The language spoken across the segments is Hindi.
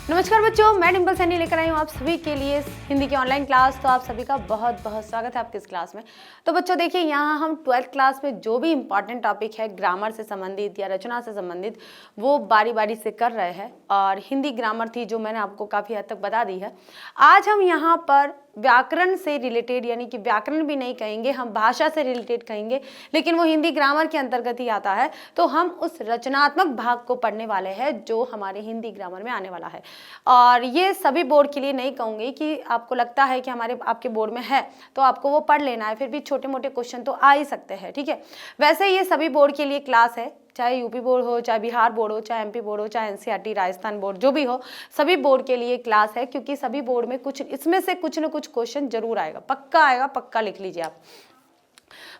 नमस्कार बच्चों, मैं डिम्पल सैनी लेकर आई हूँ आप सभी के लिए हिंदी की ऑनलाइन क्लास। तो आप सभी का बहुत बहुत स्वागत है आपके इस क्लास में। तो बच्चों देखिए, यहाँ हम 12th क्लास में जो भी इम्पॉर्टेंट टॉपिक है ग्रामर से संबंधित या रचना से संबंधित वो बारी बारी से कर रहे हैं। और हिंदी ग्रामर थी जो मैंने आपको काफ़ी हद तक बता दी है। आज हम यहाँ पर व्याकरण से रिलेटेड, यानी कि व्याकरण भी नहीं कहेंगे, हम भाषा से रिलेटेड कहेंगे, लेकिन वो हिंदी ग्रामर के अंतर्गत ही आता है। तो हम उस रचनात्मक भाग को पढ़ने वाले हैं जो हमारे हिंदी ग्रामर में आने वाला है। और ये सभी बोर्ड के लिए नहीं कहूँगी कि आपको लगता है कि आपके बोर्ड में है तो आपको वो पढ़ लेना है, फिर भी छोटे मोटे क्वेश्चन तो आ ही सकते हैं, ठीक है। वैसे ये सभी बोर्ड के लिए क्लास है, चाहे यूपी बोर्ड हो, चाहे बिहार बोर्ड हो, चाहे एमपी बोर्ड हो, चाहे एनसीईआरटी राजस्थान बोर्ड जो भी हो, सभी बोर्ड के लिए क्लास है। क्योंकि सभी बोर्ड में कुछ इसमें से कुछ न कुछ क्वेश्चन जरूर आएगा, पक्का आएगा, पक्का लिख लीजिए आप।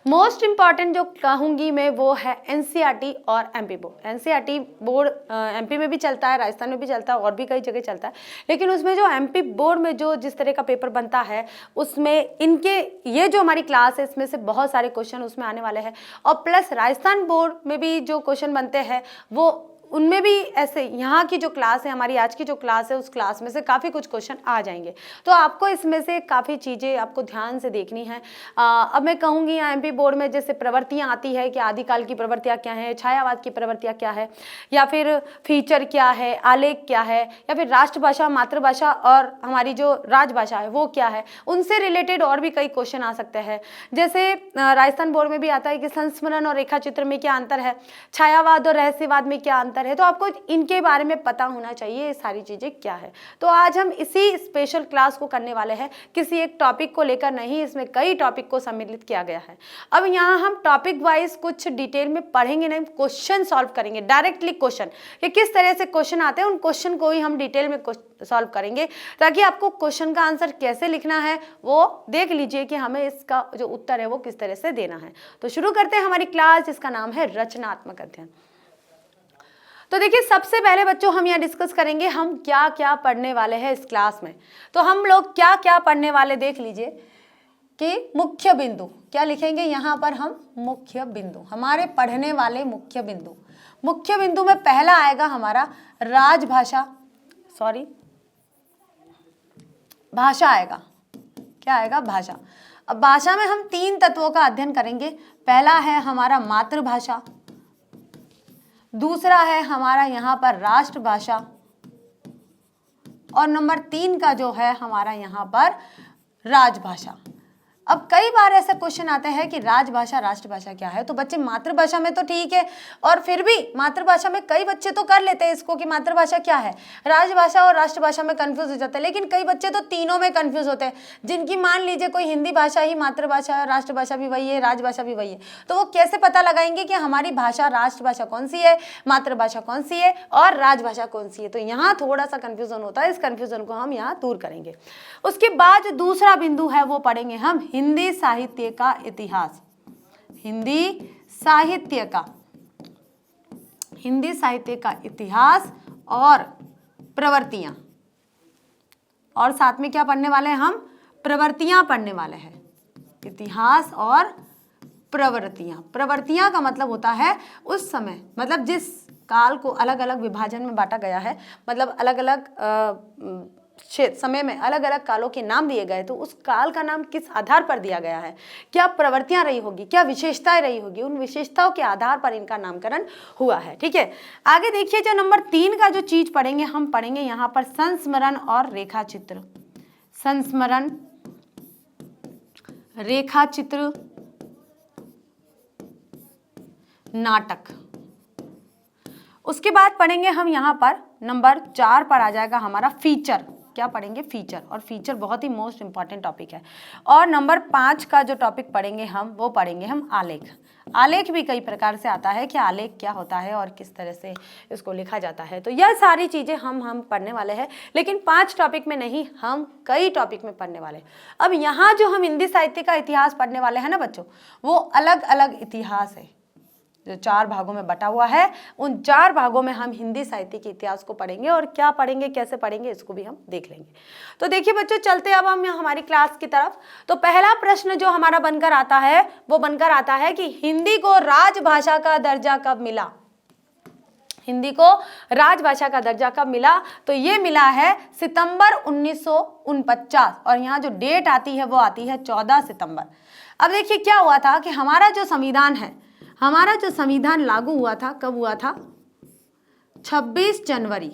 मोस्ट इंपॉर्टेंट जो कहूंगी मैं वो है एनसीईआरटी और MP board. NCERT board MP में भी चलता है, राजस्थान में भी चलता है और भी कई जगह चलता है, लेकिन उसमें जो एमपी बोर्ड में जो जिस तरह का पेपर बनता है उसमें इनके ये जो हमारी क्लास है इसमें से बहुत सारे क्वेश्चन उसमें आने वाले हैं। और प्लस राजस्थान बोर्ड में भी जो क्वेश्चन बनते हैं वो उनमें भी ऐसे यहाँ की जो क्लास है, हमारी आज की जो क्लास है, उस क्लास में से काफ़ी कुछ क्वेश्चन आ जाएंगे। तो आपको इसमें से काफ़ी चीज़ें आपको ध्यान से देखनी है। अब मैं कहूँगी यहाँ एमपी बोर्ड में जैसे प्रवृत्तियाँ आती है कि आदिकाल की प्रवृत्तियाँ क्या है, छायावाद की प्रवृत्तियाँ क्या है, या फिर फीचर क्या है, आलेख क्या है, या फिर राष्ट्रभाषा, मातृभाषा और हमारी जो राजभाषा है वो क्या है, उनसे रिलेटेड और भी कई क्वेश्चन आ सकते हैं। जैसे राजस्थान बोर्ड में भी आता है कि संस्मरण और रेखाचित्र में क्या अंतर है, छायावाद और रहस्यवाद में क्या अंतर है, तो आपको इनके बारे में पता होना चाहिए ये सारी चीजें क्या है। तो आज हम इसी स्पेशल क्लास को करने वाले हैं, किसी एक टॉपिक को लेकर नहीं, इसमें कई टॉपिक को सम्मिलित किया गया है। अब यहाँ हम टॉपिक वाइज कुछ डिटेल में पढ़ेंगे नहीं, क्वेश्चन सॉल्व करेंगे, डायरेक्टली क्वेश्चन कि किस तरह से क्वेश्चन आते हैं उन क्वेश्चन को ही हम डिटेल में सॉल्व करेंगे, ताकि आपको क्वेश्चन का आंसर कैसे लिखना है वो देख लीजिए कि हमें इसका जो उत्तर है वो किस तरह से देना है। तो शुरू करते हैं हमारी क्लास जिसका नाम है रचनात्मक अध्ययन। तो देखिए, सबसे पहले बच्चों हम यहाँ डिस्कस करेंगे हम क्या क्या पढ़ने वाले हैं इस क्लास में। तो हम लोग क्या क्या पढ़ने वाले देख लीजिए कि मुख्य बिंदु क्या लिखेंगे यहाँ पर हम, मुख्य बिंदु, हमारे पढ़ने वाले मुख्य बिंदु। मुख्य बिंदु में पहला आएगा हमारा राजभाषा, सॉरी भाषा आएगा। क्या आएगा? भाषा। अब भाषा में हम 3 तत्वों का अध्ययन करेंगे। पहला है हमारा मातृभाषा, दूसरा है हमारा यहाँ पर राष्ट्रभाषा, और नंबर 3 का जो है हमारा यहाँ पर राजभाषा। अब कई बार ऐसे क्वेश्चन आते हैं कि राजभाषा राष्ट्रभाषा क्या है। तो बच्चे मातृभाषा में तो ठीक है, और फिर भी मातृभाषा में कई बच्चे तो कर लेते हैं इसको कि मातृभाषा क्या है, राजभाषा और राष्ट्रभाषा में कंफ्यूज हो जाते हैं। लेकिन कई बच्चे तो तीनों में कंफ्यूज होते हैं, जिनकी मान लीजिए कोई हिंदी भाषा ही मातृभाषा है, राष्ट्रभाषा भी वही है, राजभाषा भी वही है, तो वो कैसे पता लगाएंगे कि हमारी भाषा राष्ट्रभाषा कौन सी है, मातृभाषा कौन सी है और राजभाषा कौन सी है। तो यहाँ थोड़ा सा कंफ्यूजन होता है, इस कंफ्यूजन को हम यहाँ दूर करेंगे। उसके बाद जो दूसरा बिंदु है वो पढ़ेंगे हम हिंदी साहित्य का इतिहास। हिंदी साहित्य का इतिहास और प्रवृत्तियां, और साथ में क्या पढ़ने वाले हैं हम, प्रवृत्तियां पढ़ने वाले हैं। इतिहास और प्रवृत्तियां। प्रवृत्तियां का मतलब होता है उस समय, मतलब जिस काल को अलग अलग विभाजन में बांटा गया है, मतलब अलग अलग समय में अलग अलग कालों के नाम दिए गए, तो उस काल का नाम किस आधार पर दिया गया है, क्या प्रवृत्तियां रही होगी, क्या विशेषताएं रही होगी, उन विशेषताओं के आधार पर इनका नामकरण हुआ है, ठीक है। आगे देखिए, जो नंबर 3 का जो चीज पढ़ेंगे हम पढ़ेंगे यहाँ पर संस्मरण और रेखाचित्र। संस्मरण, रेखाचित्र, नाटक। उसके बाद पढ़ेंगे हम यहाँ पर नंबर 4 पर आ जाएगा हमारा फीचर। क्या पढ़ेंगे? फीचर। और फीचर बहुत ही मोस्ट इंपॉर्टेंट टॉपिक है। और नंबर 5 का जो टॉपिक पढ़ेंगे हम वो पढ़ेंगे हम आलेख। आलेख भी कई प्रकार से आता है कि आलेख क्या होता है और किस तरह से इसको लिखा जाता है। तो यह सारी चीजें हम पढ़ने वाले हैं, लेकिन 5 टॉपिक में नहीं, हम कई टॉपिक में पढ़ने वाले हैं। अब यहाँ जो हम हिंदी साहित्य का इतिहास पढ़ने वाले हैं ना बच्चों, वो अलग अलग इतिहास है जो 4 भागों में बटा हुआ है। उन 4 भागों में हम हिंदी साहित्य के इतिहास को पढ़ेंगे, और क्या पढ़ेंगे, कैसे पढ़ेंगे, इसको भी हम देख लेंगे। तो देखिए बच्चों, चलते अब हम हमारी क्लास की तरफ। तो पहला प्रश्न जो हमारा बनकर आता है वो बनकर आता है कि हिंदी को राजभाषा का दर्जा कब मिला। हिंदी को राजभाषा का दर्जा कब मिला? तो ये मिला है सितंबर 1949 और यहाँ जो डेट आती है वो आती है 14 सितंबर। अब देखिए क्या हुआ था कि हमारा जो संविधान है, हमारा जो संविधान लागू हुआ था कब हुआ था? 26 जनवरी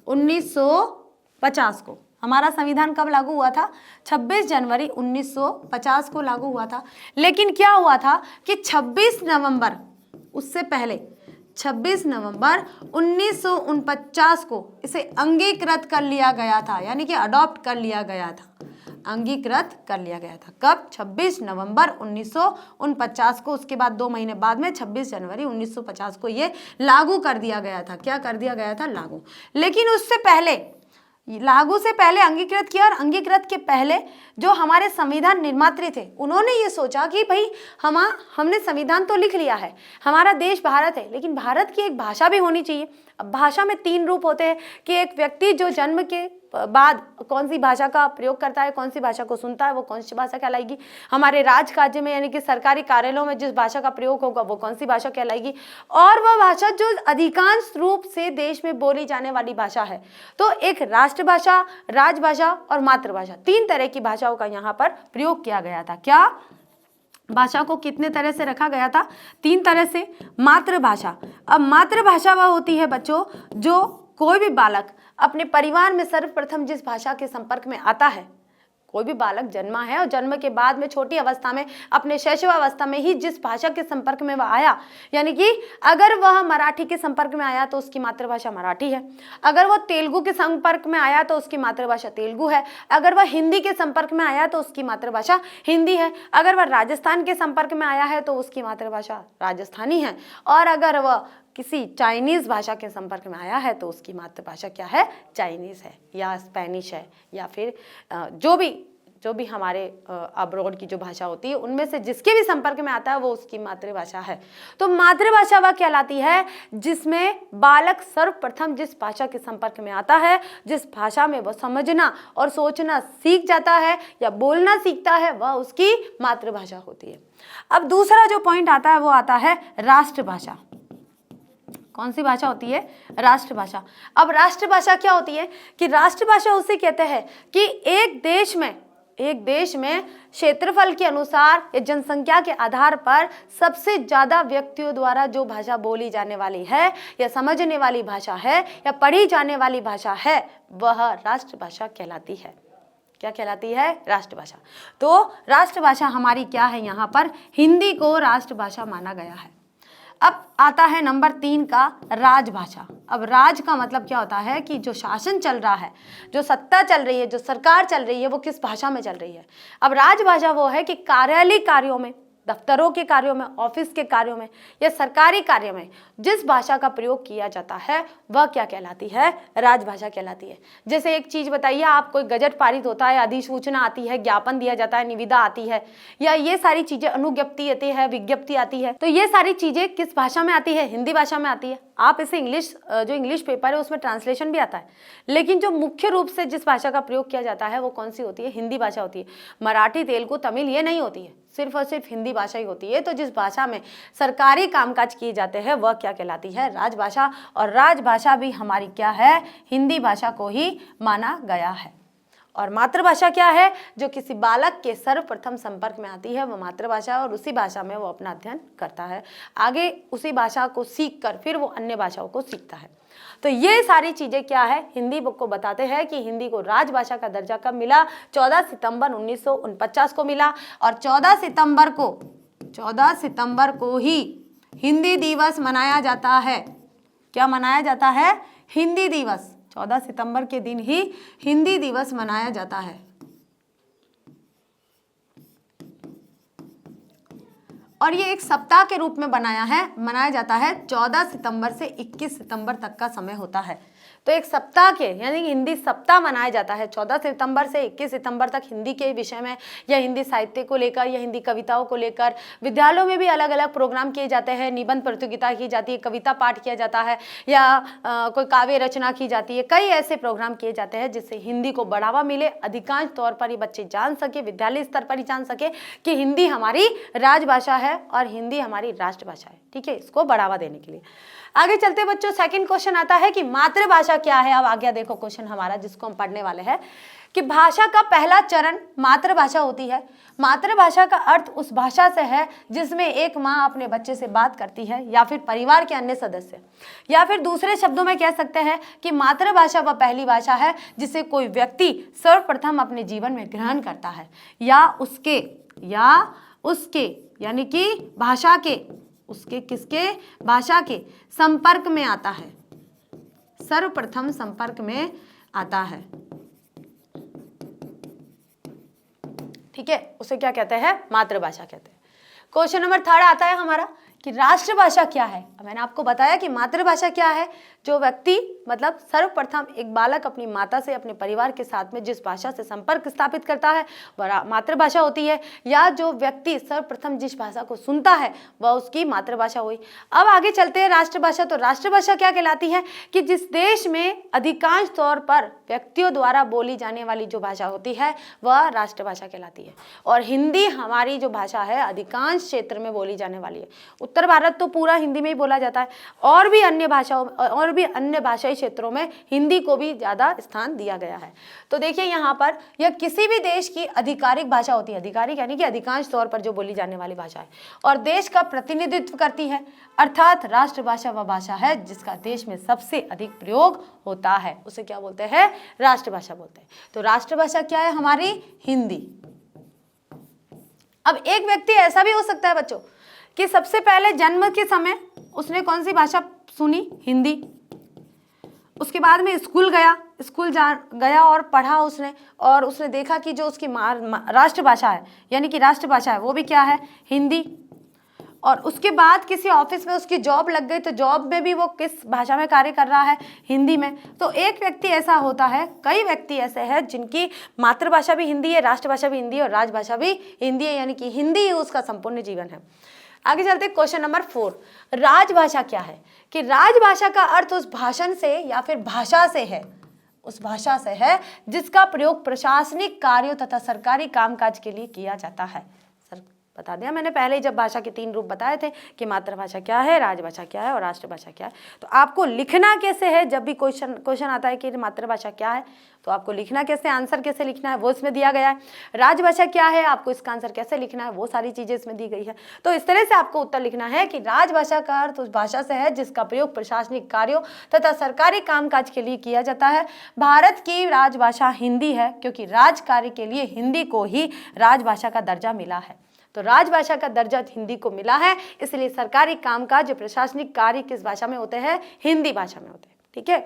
1950 को हमारा संविधान कब लागू हुआ था? 26 जनवरी 1950 को लागू हुआ था। लेकिन क्या हुआ था कि 26 नवंबर, उससे पहले 26 नवंबर 1949 को इसे अंगीकृत कर लिया गया था, यानी कि अडॉप्ट कर लिया गया था, अंगीकृत कर लिया गया था। कब? 26 नवंबर 1949 को। उसके बाद 2 महीने बाद में 26 जनवरी 1950 को ये लागू कर दिया गया था। क्या कर दिया गया था? लागू। लेकिन उससे पहले, लागू से पहले अंगीकृत किया, और अंगीकृत के पहले जो हमारे संविधान निर्मात्री थे उन्होंने ये सोचा कि भाई हमने संविधान तो लिख लिया है, हमारा देश भारत है, लेकिन भारत की एक भाषा भी होनी चाहिए। अब भाषा में 3 रूप होते हैं कि एक व्यक्ति जो जन्म के बाद कौन सी भाषा का प्रयोग करता है, कौन सी भाषा को सुनता है, वो कौन सी भाषा कहलाएगी। हमारे राजकार्य में यानी कि सरकारी कार्यालयों में जिस भाषा का प्रयोग होगा वो कौन सी भाषा कहलाएगी, और वह भाषा जो अधिकांश रूप से देश में बोली जाने वाली भाषा है। तो एक राष्ट्रभाषा, राजभाषा और मातृभाषा, 3 तरह की भाषाओं का यहाँ पर प्रयोग किया गया था। क्या भाषा को कितने तरह से रखा गया था? 3 तरह से। मातृभाषा, अब मातृभाषा वह होती है बच्चों जो कोई भी बालक अपने परिवार में सर्वप्रथम जिस भाषा के संपर्क में आता है, कोई भी बालक जन्मा है और जन्म के बाद में छोटी अवस्था में, अपने शैशवावस्था में ही जिस भाषा के संपर्क में वह आया, यानी कि अगर वह मराठी के संपर्क में आया तो उसकी मातृभाषा मराठी है, अगर वह तेलुगु के संपर्क में आया तो उसकी मातृभाषा तेलुगु है, अगर वह हिंदी के संपर्क में आया तो उसकी मातृभाषा हिंदी है, अगर वह राजस्थान के संपर्क में आया है तो उसकी मातृभाषा राजस्थानी है, और अगर वह किसी चाइनीज़ भाषा के संपर्क में आया है तो उसकी मातृभाषा क्या है? चाइनीज़ है या स्पेनिश है, या फिर जो भी हमारे अब्रॉड की जो भाषा होती है उनमें से जिसके भी संपर्क में आता है वो उसकी मातृभाषा है। तो मातृभाषा वह कहलाती है जिसमें बालक सर्वप्रथम जिस भाषा के संपर्क में आता है, जिस भाषा में वो समझना और सोचना सीख जाता है या बोलना सीखता है, वह उसकी मातृभाषा होती है। अब दूसरा जो पॉइंट आता है वो आता है राष्ट्रभाषा। कौन सी भाषा होती है? राष्ट्रभाषा। अब राष्ट्रभाषा क्या होती है कि राष्ट्रभाषा उसे कहते हैं कि एक देश में क्षेत्रफल के अनुसार या जनसंख्या के आधार पर सबसे ज्यादा व्यक्तियों द्वारा जो भाषा बोली जाने वाली है या समझने वाली भाषा है या पढ़ी जाने वाली भाषा है वह राष्ट्रभाषा कहलाती है। क्या कहलाती है? राष्ट्रभाषा। तो राष्ट्रभाषा हमारी क्या है? यहाँ पर हिंदी को राष्ट्रभाषा माना गया है। अब आता है नंबर 3 का राजभाषा। अब राज का मतलब क्या होता है कि जो शासन चल रहा है, जो सत्ता चल रही है, जो सरकार चल रही है, वो किस भाषा में चल रही है। अब राजभाषा वो है कि कार्यालय कार्यों में, दफ्तरों के कार्यों में, ऑफिस के कार्यों में या सरकारी कार्य में जिस भाषा का प्रयोग किया जाता है वह क्या कहलाती है? राजभाषा कहलाती है। जैसे एक चीज बताइए, आप कोई गजट पारित होता है, अधिसूचना आती है, ज्ञापन दिया जाता है, निविदा आती है, या ये सारी चीजें, अनुज्ञप्ति आती है, विज्ञप्ति आती है, तो ये सारी चीजें किस भाषा में आती है? हिंदी भाषा में आती है। आप इसे जो इंग्लिश पेपर है उसमें ट्रांसलेशन भी आता है, लेकिन जो मुख्य रूप से जिस भाषा का प्रयोग किया जाता है वो कौन सी होती है? हिंदी भाषा होती है। मराठी, तेलुगु, तमिल ये नहीं होती है, सिर्फ और सिर्फ हिंदी भाषा ही होती है। तो जिस भाषा में सरकारी कामकाज किए जाते हैं वह क्या कहलाती है? राजभाषा। और राजभाषा भी हमारी क्या है? हिंदी भाषा को ही माना गया है। और मातृभाषा क्या है? जो किसी बालक के सर्वप्रथम संपर्क में आती है वो मातृभाषा है, और उसी भाषा में वो अपना अध्ययन करता है। आगे उसी भाषा को सीख कर फिर वो अन्य भाषाओं को सीखता है। तो ये सारी चीजें क्या है? हिंदी को बताते हैं कि हिंदी को राजभाषा का दर्जा कब मिला? 14 सितंबर 1949 को मिला। और 14 सितंबर को ही हिंदी दिवस मनाया जाता है। क्या मनाया जाता है? हिंदी दिवस। 14 सितंबर के दिन ही हिंदी दिवस मनाया जाता है। और ये एक सप्ताह के रूप में मनाया जाता है। 14 सितंबर से 21 सितंबर तक का समय होता है। तो एक सप्ताह के यानी कि हिंदी सप्ताह मनाया जाता है 14 सितंबर से 21 सितंबर तक हिंदी के विषय में या हिंदी साहित्य को लेकर या हिंदी कविताओं को लेकर। विद्यालयों में भी अलग अलग प्रोग्राम किए जाते हैं, निबंध प्रतियोगिता की जाती है, कविता पाठ किया जाता है या कोई काव्य रचना की जाती है। कई ऐसे प्रोग्राम किए जाते हैं जिससे हिंदी को बढ़ावा मिले, अधिकांश तौर पर ये बच्चे जान सके, विद्यालय स्तर पर ही जान सके कि हिंदी हमारी राजभाषा है और हिंदी हमारी राष्ट्रभाषा है। ठीक है, इसको बढ़ावा देने के लिए आगे चलते बच्चों सेकंड क्वेश्चन आता है कि मातृभाषा क्या है। अब आगे देखो क्वेश्चन हमारा जिसको हम पढ़ने वाले हैं कि भाषा का पहला चरण मातृभाषा होती है। मातृभाषा का अर्थ उस भाषा से है जिसमें एक माँ अपने बच्चे से बात करती है या फिर परिवार के अन्य सदस्य, या फिर दूसरे शब्दों में कह सकते हैं कि मातृभाषा वह पहली भाषा है जिसे कोई व्यक्ति सर्वप्रथम अपने जीवन में ग्रहण करता है या उसके यानी कि भाषा के उसके किसके भाषा के संपर्क में आता है, सर्वप्रथम संपर्क में आता है। ठीक है, उसे क्या कहते हैं, मातृभाषा कहते हैं। क्वेश्चन नंबर 3 आता है हमारा कि राष्ट्रभाषा क्या है। मैंने आपको बताया कि मातृभाषा क्या है, जो व्यक्ति मतलब सर्वप्रथम एक बालक अपनी माता से अपने परिवार के साथ में जिस भाषा से संपर्क स्थापित करता है वह मातृभाषा होती है, या जो व्यक्ति सर्वप्रथम जिस भाषा को सुनता है वह उसकी मातृभाषा हुई। अब आगे चलते हैं राष्ट्रभाषा। तो राष्ट्रभाषा क्या कहलाती है कि जिस देश में अधिकांश तौर पर व्यक्तियों द्वारा बोली जाने वाली जो भाषा होती है वह राष्ट्रभाषा कहलाती है। और हिंदी हमारी जो भाषा है अधिकांश क्षेत्र में बोली जाने वाली है। उत्तर भारत तो पूरा हिंदी में ही बोला जाता है, और भी अन्य भाषाई क्षेत्रों में हिंदी को भी ज़्यादा स्थान दिया गया है। तो देखिए यहाँ पर यह किसी भी देश की आधिकारिक भाषा होती है, आधिकारिक यानी कि अधिकांश तौर पर जो बोली जाने वाली भाषा है, और देश का प्रतिनिधित्व करती है। अर्थात राष्ट्रभाषा वह भाषा है जिसका देश में सबसे अधिक प्रयोग होता है, उसे क्या बोलते हैं, राष्ट्रभाषा बोलते हैं। तो राष्ट्रभाषा क्या है हमारी, हिंदी। अब एक व्यक्ति ऐसा भी हो सकता है बच्चों कि सबसे पहले जन्म के समय उसने कौन सी भाषा सुनी, हिंदी। उसके बाद में स्कूल गया और पढ़ा उसने, और उसने देखा कि जो उसकी राष्ट्रभाषा है यानी कि राष्ट्रभाषा है वो भी क्या है, हिंदी। और उसके बाद किसी ऑफिस में उसकी जॉब लग गई, तो जॉब में भी वो किस भाषा में कार्य कर रहा है, हिंदी में। तो एक व्यक्ति ऐसा होता है, कई व्यक्ति ऐसे हैं जिनकी मातृभाषा भी हिंदी है, राष्ट्रभाषा भी हिंदी है और राजभाषा भी हिंदी है, यानी कि हिंदी ही उसका संपूर्ण जीवन है। आगे चलते क्वेश्चन नंबर 4, राजभाषा क्या है। कि राजभाषा का अर्थ उस भाषण से या फिर भाषा से है, उस भाषा से है जिसका प्रयोग प्रशासनिक कार्यों तथा सरकारी कामकाज के लिए किया जाता है। बता दिया मैंने पहले ही जब भाषा के 3 रूप बताए थे कि मातृभाषा क्या है, राजभाषा क्या है और राष्ट्रभाषा क्या है। तो आपको लिखना कैसे है, जब भी क्वेश्चन आता है कि मातृभाषा क्या है तो आपको लिखना कैसे, आंसर कैसे लिखना है वो इसमें दिया गया है। राजभाषा क्या है, आपको इसका आंसर कैसे लिखना है वो सारी चीजें इसमें दी गई है। तो इस तरह से आपको उत्तर लिखना है कि राजभाषा का अर्थ उस भाषा से है जिसका प्रयोग प्रशासनिक कार्यों तथा सरकारी कामकाज के लिए किया जाता है। भारत की राजभाषा हिंदी है क्योंकि राज कार्य के लिए हिंदी को ही राजभाषा का दर्जा मिला है। तो राजभाषा का दर्जा हिंदी को मिला है, इसलिए सरकारी कामकाज प्रशासनिक कार्य किस भाषा में होते हैं, हिंदी भाषा में होते हैं। ठीक है,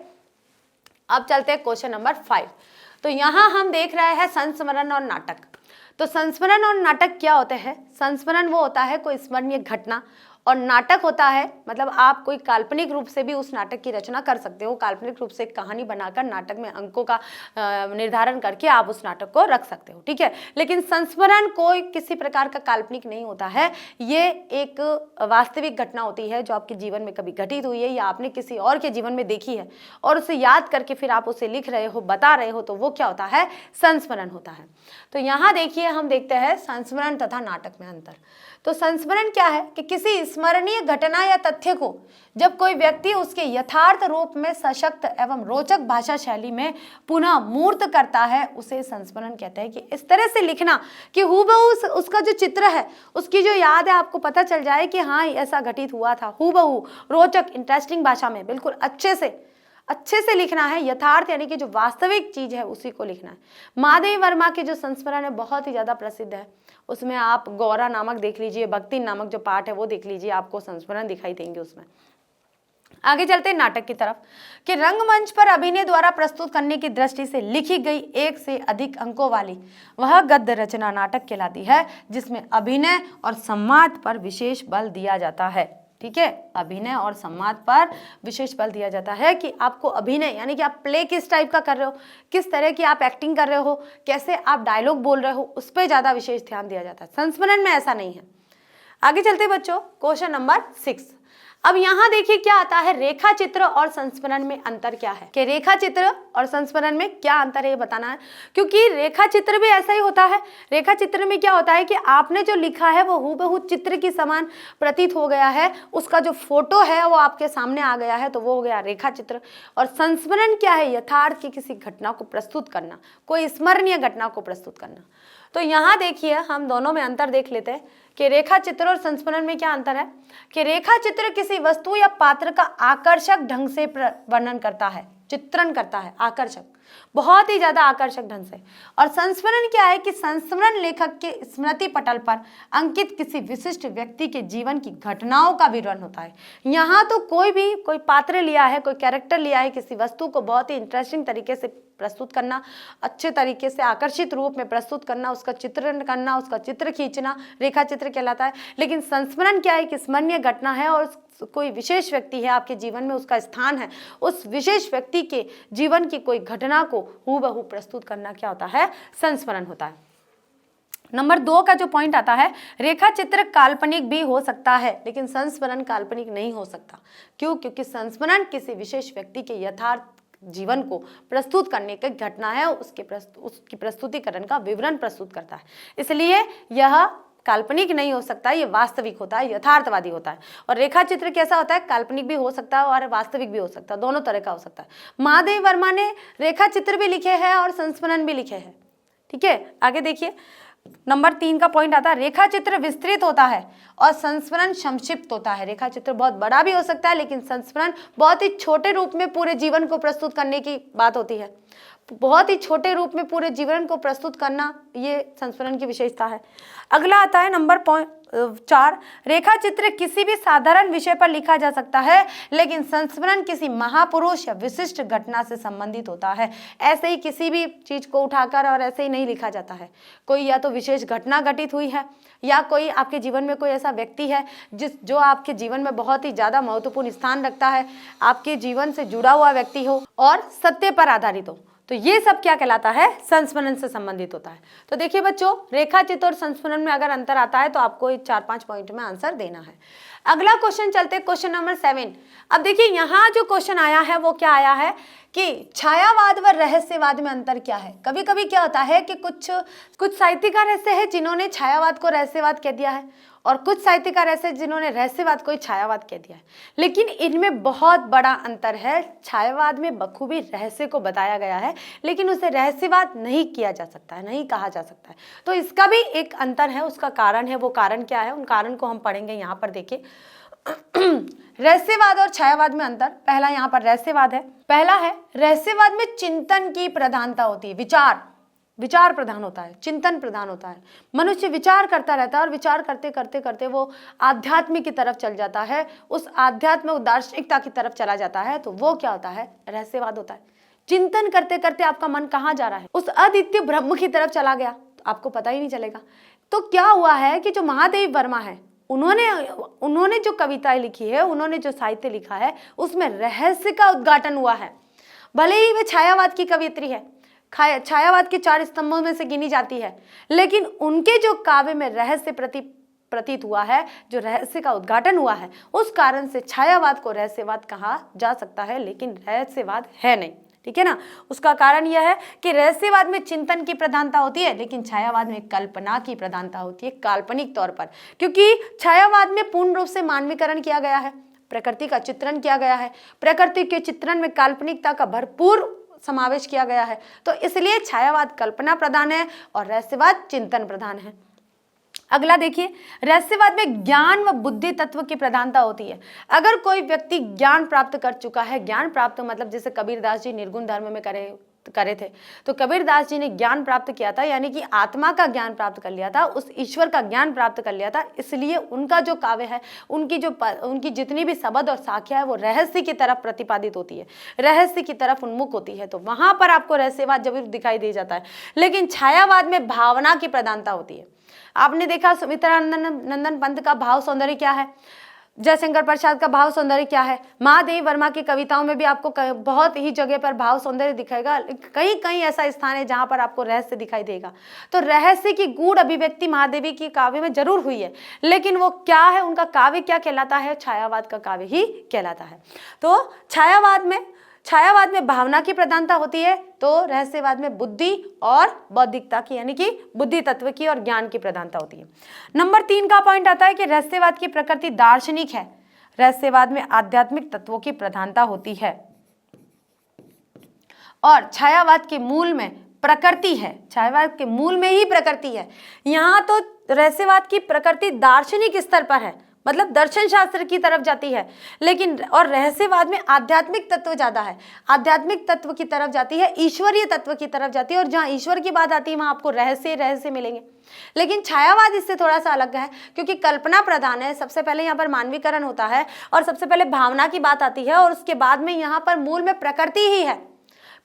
अब चलते हैं क्वेश्चन नंबर 5। तो यहाँ हम देख रहे हैं संस्मरण और नाटक। तो संस्मरण और नाटक क्या होते हैं, संस्मरण वो होता है कोई स्मरणीय घटना, और नाटक होता है मतलब आप कोई काल्पनिक रूप से भी उस नाटक की रचना कर सकते हो, काल्पनिक रूप से कहानी बनाकर नाटक में अंकों का निर्धारण करके आप उस नाटक को रख सकते हो। ठीक है, लेकिन संस्मरण कोई किसी प्रकार का काल्पनिक नहीं होता है, ये एक वास्तविक घटना होती है जो आपके जीवन में कभी घटित हुई है या आपने किसी और के जीवन में देखी है और उसे याद करके फिर आप उसे लिख रहे हो, बता रहे हो, तो वो क्या होता है, संस्मरण होता है। तो यहाँ देखिए हम देखते हैं संस्मरण तथा नाटक में अंतर। तो संस्मरण क्या है कि किसी स्मरणीय घटना या तथ्य को जब कोई व्यक्ति उसके यथार्थ रूप में सशक्त एवं रोचक भाषा शैली में पुनः मूर्त करता है, उसे संस्मरण कहते हैं। कि इस तरह से लिखना कि हूबहू उसका जो चित्र है, उसकी जो याद है, आपको पता चल जाए कि हाँ ऐसा घटित हुआ था, हूबहू रोचक इंटरेस्टिंग भाषा में बिल्कुल अच्छे से लिखना है। यथार्थ यानी कि जो वास्तविक चीज है उसी को लिखना है। माधवी वर्मा के जो संस्मरण है बहुत ही ज्यादा प्रसिद्ध है, उसमें आप गौरा नामक देख लीजिए, भक्ति नामक जो पाठ है वो देख लीजिए, आपको संस्मरण दिखाई देंगे उसमें। आगे चलते हैं नाटक की तरफ कि रंगमंच पर अभिनय द्वारा प्रस्तुत करने की दृष्टि से लिखी गई 1 से अधिक अंकों वाली वह गद्य रचना नाटक कहलाती है जिसमें अभिनय और संवाद पर विशेष बल दिया जाता है। ठीक है। अभिनय और संवाद पर विशेष बल दिया जाता है कि आपको अभिनय यानी कि आप प्ले किस टाइप का कर रहे हो, किस तरह की आप एक्टिंग कर रहे हो, कैसे आप डायलॉग बोल रहे हो, उस पर ज़्यादा विशेष ध्यान दिया जाता है। संस्मरण में ऐसा नहीं है। आगे चलते बच्चों, क्वेश्चन नंबर 6। अब यहाँ देखिए क्या आता है, रेखा चित्र और संस्मरण में अंतर क्या है, कि रेखा चित्र और संस्मरण में क्या अंतर है ये बताना है, क्योंकि रेखा चित्र भी ऐसा ही होता है। रेखा चित्र में क्या होता है कि आपने जो लिखा है वो हूबहू चित्र की समान प्रतीत हो गया है, उसका जो फोटो है वो आपके सामने आ गया है, तो वो हो गया रेखा चित्र। और संस्मरण क्या है, यथार्थ की किसी घटना को प्रस्तुत करना, कोई स्मरणीय घटना को प्रस्तुत करना। तो यहाँ देखिए हम दोनों में अंतर देख लेते हैं कि रेखा चित्र और संस्मरण में क्या अंतर है, कि रेखा चित्र किसी वस्तु या पात्र का आकर्षक ढंग से वर्णन करता है, चित्रण करता है, आकर्षक, बहुत ही ज्यादा आकर्षक ढंग से। और संस्मरण क्या है कि संस्मरण लेखक के स्मृति पटल पर अंकित किसी विशिष्ट व्यक्ति के जीवन की घटनाओं का विवरण होता है। यहाँ तो कोई पात्र लिया है, कोई कैरेक्टर लिया है, किसी वस्तु को बहुत ही इंटरेस्टिंग तरीके से प्रस्तुत करना, अच्छे तरीके से आकर्षित रूप में प्रस्तुत करना, उसका चित्रण करना, उसका चित्र खींचना रेखा चित्र कहलाता है। लेकिन संस्मरण क्या है कि स्मरणीय घटना है और कोई विशेष व्यक्ति है आपके जीवन में, उसका स्थान है, उस विशेष व्यक्ति के जीवन की कोई घटना को हूबहू प्रस्तुत करना क्या होता है, संस्मरण होता है। नंबर 2 का जो पॉइंट आता है, रेखा चित्र काल्पनिक भी हो सकता है लेकिन संस्मरण काल्पनिक नहीं हो सकता। क्यों? क्योंकि संस्मरण किसी विशेष व्यक्ति के यथार्थ जीवन को प्रस्तुत करने की घटना है, उसकी प्रस्तुतिकरण का विवरण प्रस्तुत करता है, इसलिए यह काल्पनिक नहीं हो सकता, ये वास्तविक होता है, यथार्थवादी होता है। और रेखा चित्र कैसा होता है, काल्पनिक भी हो सकता है और वास्तविक भी हो सकता है, दोनों तरह का हो सकता है। महादेव वर्मा ने रेखा चित्र भी लिखे हैं और संस्मरण भी लिखे हैं, ठीक है। आगे देखिए नंबर 3 का पॉइंट आता है, रेखा चित्र विस्तृत होता है और संस्मरण संक्षिप्त होता है। रेखा चित्र बहुत बड़ा भी हो सकता है लेकिन संस्मरण बहुत ही छोटे रूप में पूरे जीवन को प्रस्तुत करने की बात होती है, बहुत ही छोटे रूप में पूरे जीवन को प्रस्तुत करना, ये संस्मरण की विशेषता है। अगला आता है नंबर 4, रेखा चित्र किसी भी साधारण विषय पर लिखा जा सकता है लेकिन संस्मरण किसी महापुरुष या विशिष्ट घटना से संबंधित होता है। ऐसे ही किसी भी चीज को उठाकर और ऐसे ही नहीं लिखा जाता है, कोई या तो विशेष घटना घटित हुई है या कोई आपके जीवन में कोई ऐसा व्यक्ति है जो आपके जीवन में बहुत ही ज्यादा महत्वपूर्ण स्थान रखता है, आपके जीवन से जुड़ा हुआ व्यक्ति हो और सत्य पर आधारित हो, तो ये सब क्या कहलाता है, संस्मरण से संबंधित होता है। तो देखिए बच्चों, रेखा चित्र और संस्मरण में अगर अंतर आता है तो आपको 4-5 पॉइंट में आंसर देना है। अगला क्वेश्चन चलते, क्वेश्चन नंबर 7। अब देखिए यहाँ जो क्वेश्चन आया है वो क्या आया है कि छायावाद व रहस्यवाद में अंतर क्या है। कभी कभी क्या होता है कि कुछ साहित्यकार ऐसे हैं जिन्होंने छायावाद को रहस्यवाद कह दिया है और कुछ साहित्यकार ऐसे जिन्होंने रहस्यवाद को छायावाद कह दिया है, लेकिन इनमें बहुत बड़ा अंतर है। छायावाद में बखूबी रहस्य को बताया गया है लेकिन उसे रहस्यवाद नहीं किया जा सकता है, नहीं कहा जा सकता है। तो इसका भी एक अंतर है, उसका कारण है, वो कारण क्या है, उन कारण को हम पढ़ेंगे। यहाँ पर देखिए रहस्यवाद और छायावाद में अंतर। पहला यहाँ पर रहस्यवाद है, पहला है रहस्यवाद में चिंतन की प्रधानता होती है, विचार प्रधान होता है, चिंतन प्रधान होता है। मनुष्य विचार करता रहता है और विचार करते करते करते वो आध्यात्म की तरफ चल जाता है, उस आध्यात्म दार्शनिकता की तरफ चला जाता है, तो वो क्या होता है, रहस्यवाद होता है। चिंतन करते करते आपका मन कहाँ जा रहा है, उस अद्वितीय ब्रह्म की तरफ चला गया, तो आपको पता ही नहीं चलेगा। तो क्या हुआ है कि जो महादेव वर्मा है उन्होंने जो कविताएं लिखी है, उन्होंने जो साहित्य लिखा है, उसमें रहस्य का उद्घाटन हुआ है। भले ही वे छायावाद की कवियत्री है, छायावाद के 4 स्तंभों में से गिनी जाती है, लेकिन उनके जो काव्य में रहस्य प्रतीत हुआ है, जो रहस्य का उद्घाटन हुआ है, उस कारण से छायावाद को रहस्यवाद कहा जा सकता है लेकिन रहस्यवाद है नहीं, ठीक है ना। उसका कारण यह है कि रहस्यवाद में चिंतन की प्रधानता होती है लेकिन छायावाद में कल्पना की प्रधानता होती है, काल्पनिक तौर पर, क्योंकि छायावाद में पूर्ण रूप से मानवीकरण किया गया है, प्रकृति का चित्रण किया गया है, प्रकृति के चित्रण में काल्पनिकता का भरपूर समावेश किया गया है, तो इसलिए छायावाद कल्पना प्रधान है और रहस्यवाद चिंतन प्रधान है। अगला देखिए, रहस्यवाद में ज्ञान व बुद्धि तत्व की प्रधानता होती है। अगर कोई व्यक्ति ज्ञान प्राप्त कर चुका है, ज्ञान प्राप्त मतलब जैसे कबीरदास जी निर्गुण धर्म में करे थे, तो कबीरदास जी ने ज्ञान प्राप्त किया था, यानी कि आत्मा का ज्ञान प्राप्त कर लिया था, उस ईश्वर का ज्ञान प्राप्त कर लिया था, इसलिए उनका जो काव्य है, उनकी जितनी भी शब्द और साख्या है वो रहस्य की तरफ प्रतिपादित होती है, रहस्य की तरफ उन्मुख होती है, तो वहां पर आपको रहस्यवाद जरूर दिखाई दे जाता है। लेकिन छायावाद में भावना की प्रधानता होती है। आपने देखा सुमित्रा नंदन पंत का भाव सौंदर्य क्या है, जयशंकर प्रसाद का भाव सौंदर्य क्या है? महादेवी वर्मा की कविताओं में भी आपको बहुत ही जगह पर भाव सौंदर्य दिखाएगा, कहीं कहीं ऐसा स्थान है जहां पर आपको रहस्य दिखाई देगा। तो रहस्य की गूढ़ अभिव्यक्ति महादेवी की काव्य में जरूर हुई है, लेकिन वो क्या है, उनका काव्य क्या कहलाता है? छायावाद का काव्य ही कहलाता है। तो छायावाद में भावना की प्रधानता होती है, तो रहस्यवाद में बुद्धि और बौद्धिकता की, यानी कि बुद्धि तत्व की और ज्ञान की प्रधानता होती है। नंबर 3 का पॉइंट आता है कि रहस्यवाद की प्रकृति दार्शनिक है। रहस्यवाद में आध्यात्मिक तत्वों की प्रधानता होती है और छायावाद के मूल में प्रकृति है। छायावाद के मूल में ही प्रकृति है। यहाँ तो रहस्यवाद की प्रकृति दार्शनिक स्तर पर है, मतलब दर्शन शास्त्र की तरफ जाती है, लेकिन और रहस्यवाद में आध्यात्मिक तत्व ज्यादा है, आध्यात्मिक तत्व की तरफ जाती है, ईश्वरीय तत्व की तरफ जाती है, और जहाँ ईश्वर की बात आती है वहाँ आपको रहस्य मिलेंगे। लेकिन छायावाद इससे थोड़ा सा अलग है, क्योंकि कल्पना प्रधान है। सबसे पहले यहाँ पर मानवीकरण होता है और सबसे पहले भावना की बात आती है, और उसके बाद में यहाँ पर मूल में प्रकृति ही है,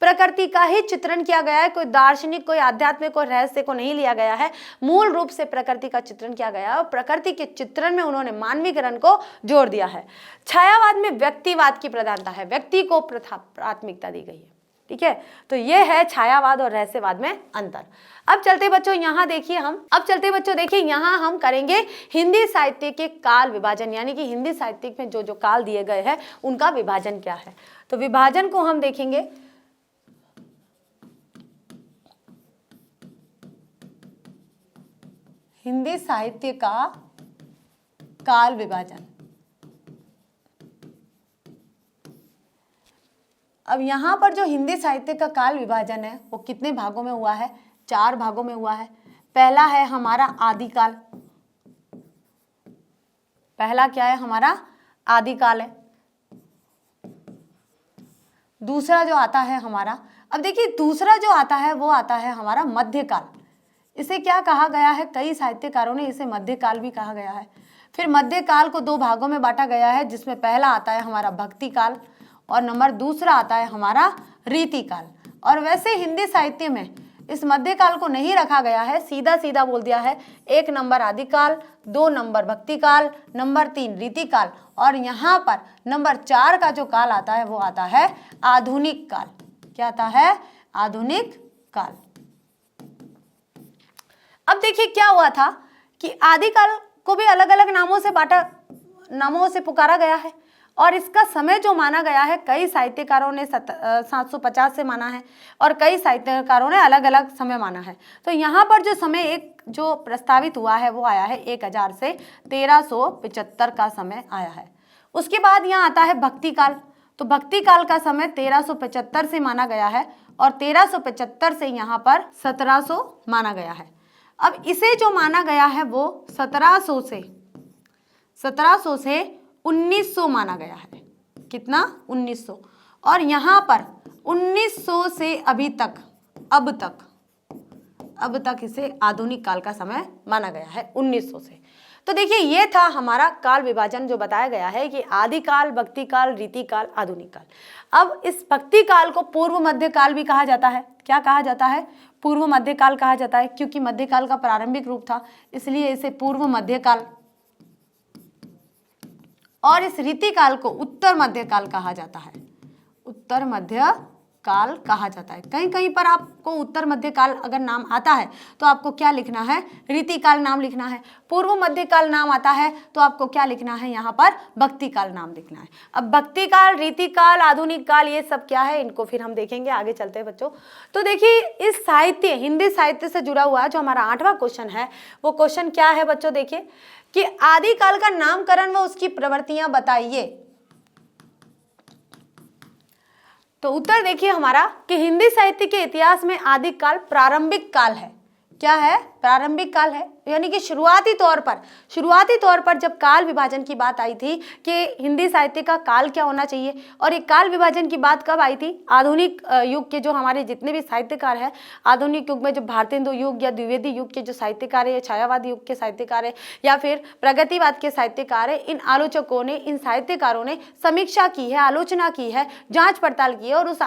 प्रकृति का ही चित्रण किया गया है। कोई दार्शनिक, कोई आध्यात्मिक, कोई रहस्य को नहीं लिया गया है, मूल रूप से प्रकृति का चित्रण किया गया है और प्रकृति के चित्रण में उन्होंने मानवीकरण को जोड़ दिया है। छायावाद में व्यक्तिवाद की प्रधानता है, व्यक्ति को प्राथमिकता दी गई है। ठीक है, तो ये है छायावाद और रहस्यवाद में अंतर। अब चलते बच्चों यहाँ देखिए यहाँ हम करेंगे हिंदी साहित्य के काल विभाजन, यानी कि हिंदी साहित्य में जो जो काल दिए गए हैं उनका विभाजन क्या है। तो विभाजन को हम देखेंगे। हिंदी साहित्य का काल विभाजन। अब यहां पर जो हिंदी साहित्य का काल विभाजन है वो कितने भागों में हुआ है? 4 भागों में हुआ है। पहला है हमारा आदिकाल। पहला क्या है? हमारा आदिकाल है। दूसरा जो आता है हमारा, अब देखिए दूसरा जो आता है वो आता है हमारा मध्यकाल। इसे क्या कहा गया है? कई साहित्यकारों ने इसे मध्यकाल भी कहा गया है। फिर मध्यकाल को 2 भागों में बांटा गया है, जिसमें पहला आता है हमारा भक्ति काल और नंबर दूसरा आता है हमारा रीतिकाल। और वैसे हिंदी साहित्य में इस मध्यकाल को नहीं रखा गया है, सीधा सीधा बोल दिया है 1 नंबर आदिकाल, 2 नंबर भक्ति काल, नंबर 3 रीतिकाल, और यहाँ पर नंबर 4 का जो काल आता है वो आता है आधुनिक काल। क्या आता है? आधुनिक काल। अब देखिए क्या हुआ था कि आदिकाल को भी अलग अलग नामों से पुकारा गया है, और इसका समय जो माना गया है, कई साहित्यकारों ने 750 से माना है और कई साहित्यकारों ने अलग अलग समय माना है। तो यहाँ पर जो समय एक जो प्रस्तावित हुआ है वो आया है 1000 से 1375 का समय आया है। उसके बाद यहाँ आता है भक्ति काल। तो भक्ति काल का समय 1375 से माना गया है और 1375 से यहाँ पर 1700 माना गया है। अब इसे जो माना गया है वो 1700 से 1900 माना गया है। कितना? 1900। और यहाँ पर 1900 से अब तक इसे आधुनिक काल का समय माना गया है 1900 से। तो देखिए ये था हमारा काल विभाजन जो बताया गया है कि आदिकाल, भक्ति काल, रीतिकाल, आधुनिक काल। अब इस भक्ति काल को पूर्व मध्य काल भी कहा जाता है। क्या कहा जाता है? पूर्व मध्य काल कहा जाता है, क्योंकि मध्यकाल का प्रारंभिक रूप था, इसलिए इसे पूर्व मध्य काल। और इस रीतिकाल को उत्तर मध्य काल कहा जाता है। उत्तर मध्य काल कहा जाता है। कहीं कहीं पर आपको उत्तर मध्य काल अगर नाम आता है तो आपको क्या लिखना है? रीतिकाल नाम लिखना है। पूर्व मध्य काल नाम आता है तो आपको क्या लिखना है? यहाँ पर भक्ति काल नाम लिखना है। अब भक्ति काल, रीतिकाल, आधुनिक काल, ये सब क्या है, इनको फिर हम देखेंगे आगे चलते हैं बच्चों। तो देखिए इस साहित्य, हिंदी साहित्य से जुड़ा हुआ जो हमारा 8वां क्वेश्चन है, वो क्वेश्चन क्या है बच्चों? देखिए कि आदिकाल का नामकरण व उसकी प्रवृत्तियां बताइए। तो उत्तर देखिए हमारा कि हिंदी साहित्य के इतिहास में आदिकाल प्रारंभिक काल है। क्या है? प्रारंभिक काल है, यानी कि शुरुआती तौर पर जब काल विभाजन की बात आई थी कि हिंदी साहित्य का काल क्या होना चाहिए, और एक काल विभाजन की बात कब आई थी? आधुनिक युग के जो हमारे जितने भी साहित्यकार हैं, आधुनिक युग में जो भारतेंदु युग या द्विवेदी युग के जो साहित्यकार है, छायावाद युग के साहित्यकार है, या फिर प्रगतिवाद के साहित्यकार है, इन आलोचकों ने, इन साहित्यकारों ने समीक्षा की है, आलोचना की है, जाँच पड़ताल की है, और उस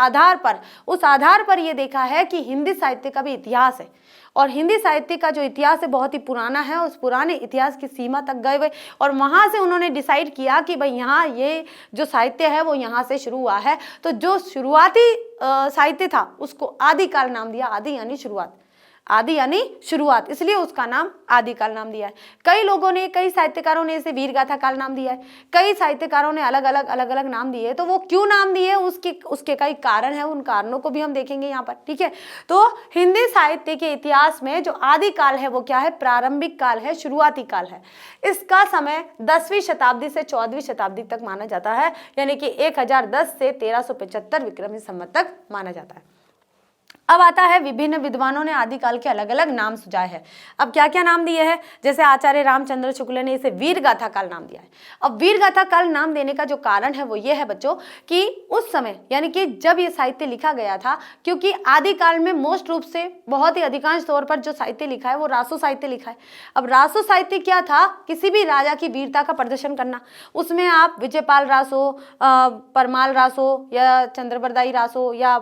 आधार पर ये देखा है कि हिंदी साहित्य का भी इतिहास है और हिंदी साहित्य का जो इतिहास है बहुत ही पुराना है, उस पुराने इतिहास की सीमा तक गए हुए और वहाँ से उन्होंने डिसाइड किया कि भाई यहाँ ये जो साहित्य है वो यहाँ से शुरू हुआ है। तो जो शुरुआती साहित्य था उसको आदिकाल नाम दिया। आदि यानी शुरुआत, आदि यानी शुरुआत, इसलिए उसका नाम आदिकाल नाम दिया है। कई लोगों ने, कई साहित्यकारों ने इसे वीरगाथा काल नाम दिया है, कई साहित्यकारों ने अलग अलग नाम दिए। तो वो क्यों नाम दिए उसके कई कारण है, उन कारणों को भी हम देखेंगे यहाँ पर, ठीक है। तो हिंदी साहित्य के इतिहास में जो आदिकाल है वो क्या है, प्रारंभिक काल है, शुरुआती काल है। इसका समय 10वीं शताब्दी से 14वीं शताब्दी तक माना जाता है, यानी कि 1010 से 1375 विक्रमी संवत तक माना जाता है। अब आता है, विभिन्न विद्वानों ने आदिकाल के अलग अलग नाम सुझाए हैं। अब क्या क्या नाम दिए हैं, जैसे आचार्य रामचंद्र शुक्ल ने इसे वीरगाथा काल नाम दिया है। अब वीरगाथा काल नाम देने का जो कारण है वो ये है बच्चों कि उस समय यानी कि जब ये साहित्य लिखा गया था, क्योंकि आदिकाल में मोस्ट रूप से बहुत ही अधिकांश तौर पर जो साहित्य लिखा है वो रासो साहित्य लिखा है। अब रासो साहित्य क्या था, किसी भी राजा की वीरता का प्रदर्शन करना। उसमें आप विजयपाल रासो, परमाल रासो या चंद्रबरदाई रासो या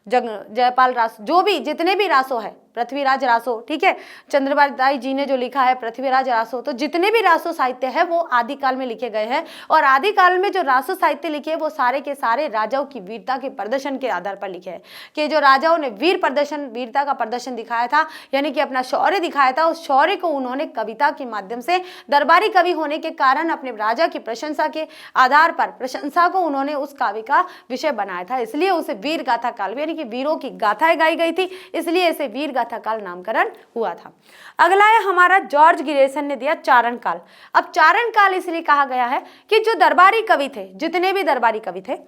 जयपाल रासो, जो भी जितने भी रासो है, पृथ्वीराज रासो, ठीक है, चंद्रबरदाई जी ने जो लिखा है पृथ्वीराज रासो, तो जितने भी रासो साहित्य है वो आदिकाल में लिखे गए हैं। और आदिकाल में जो रासो साहित्य लिखे वो सारे के सारे राजाओं की वीरता के प्रदर्शन के आधार पर लिखे हैं, कि जो राजाओं ने वीरता का प्रदर्शन दिखाया था, यानी कि अपना शौर्य दिखाया था, उस शौर्य को उन्होंने कविता के माध्यम से, दरबारी कवि होने के कारण अपने राजा की प्रशंसा के आधार पर प्रशंसा को उन्होंने उस काव्य का विषय बनाया था, इसलिए उसे वीर गाथा काल, यानी कि वीरों की गाथाएं गाई गई थी, इसलिए इसे वीर गाथा काल नामकरण हुआ था। अगला है हमारा, जॉर्ज गिरेसन ने दिया चारण काल। अब चारण काल इसलिए कहा गया है कि जो दरबारी कवि थे, जितने भी दरबारी कवि थे,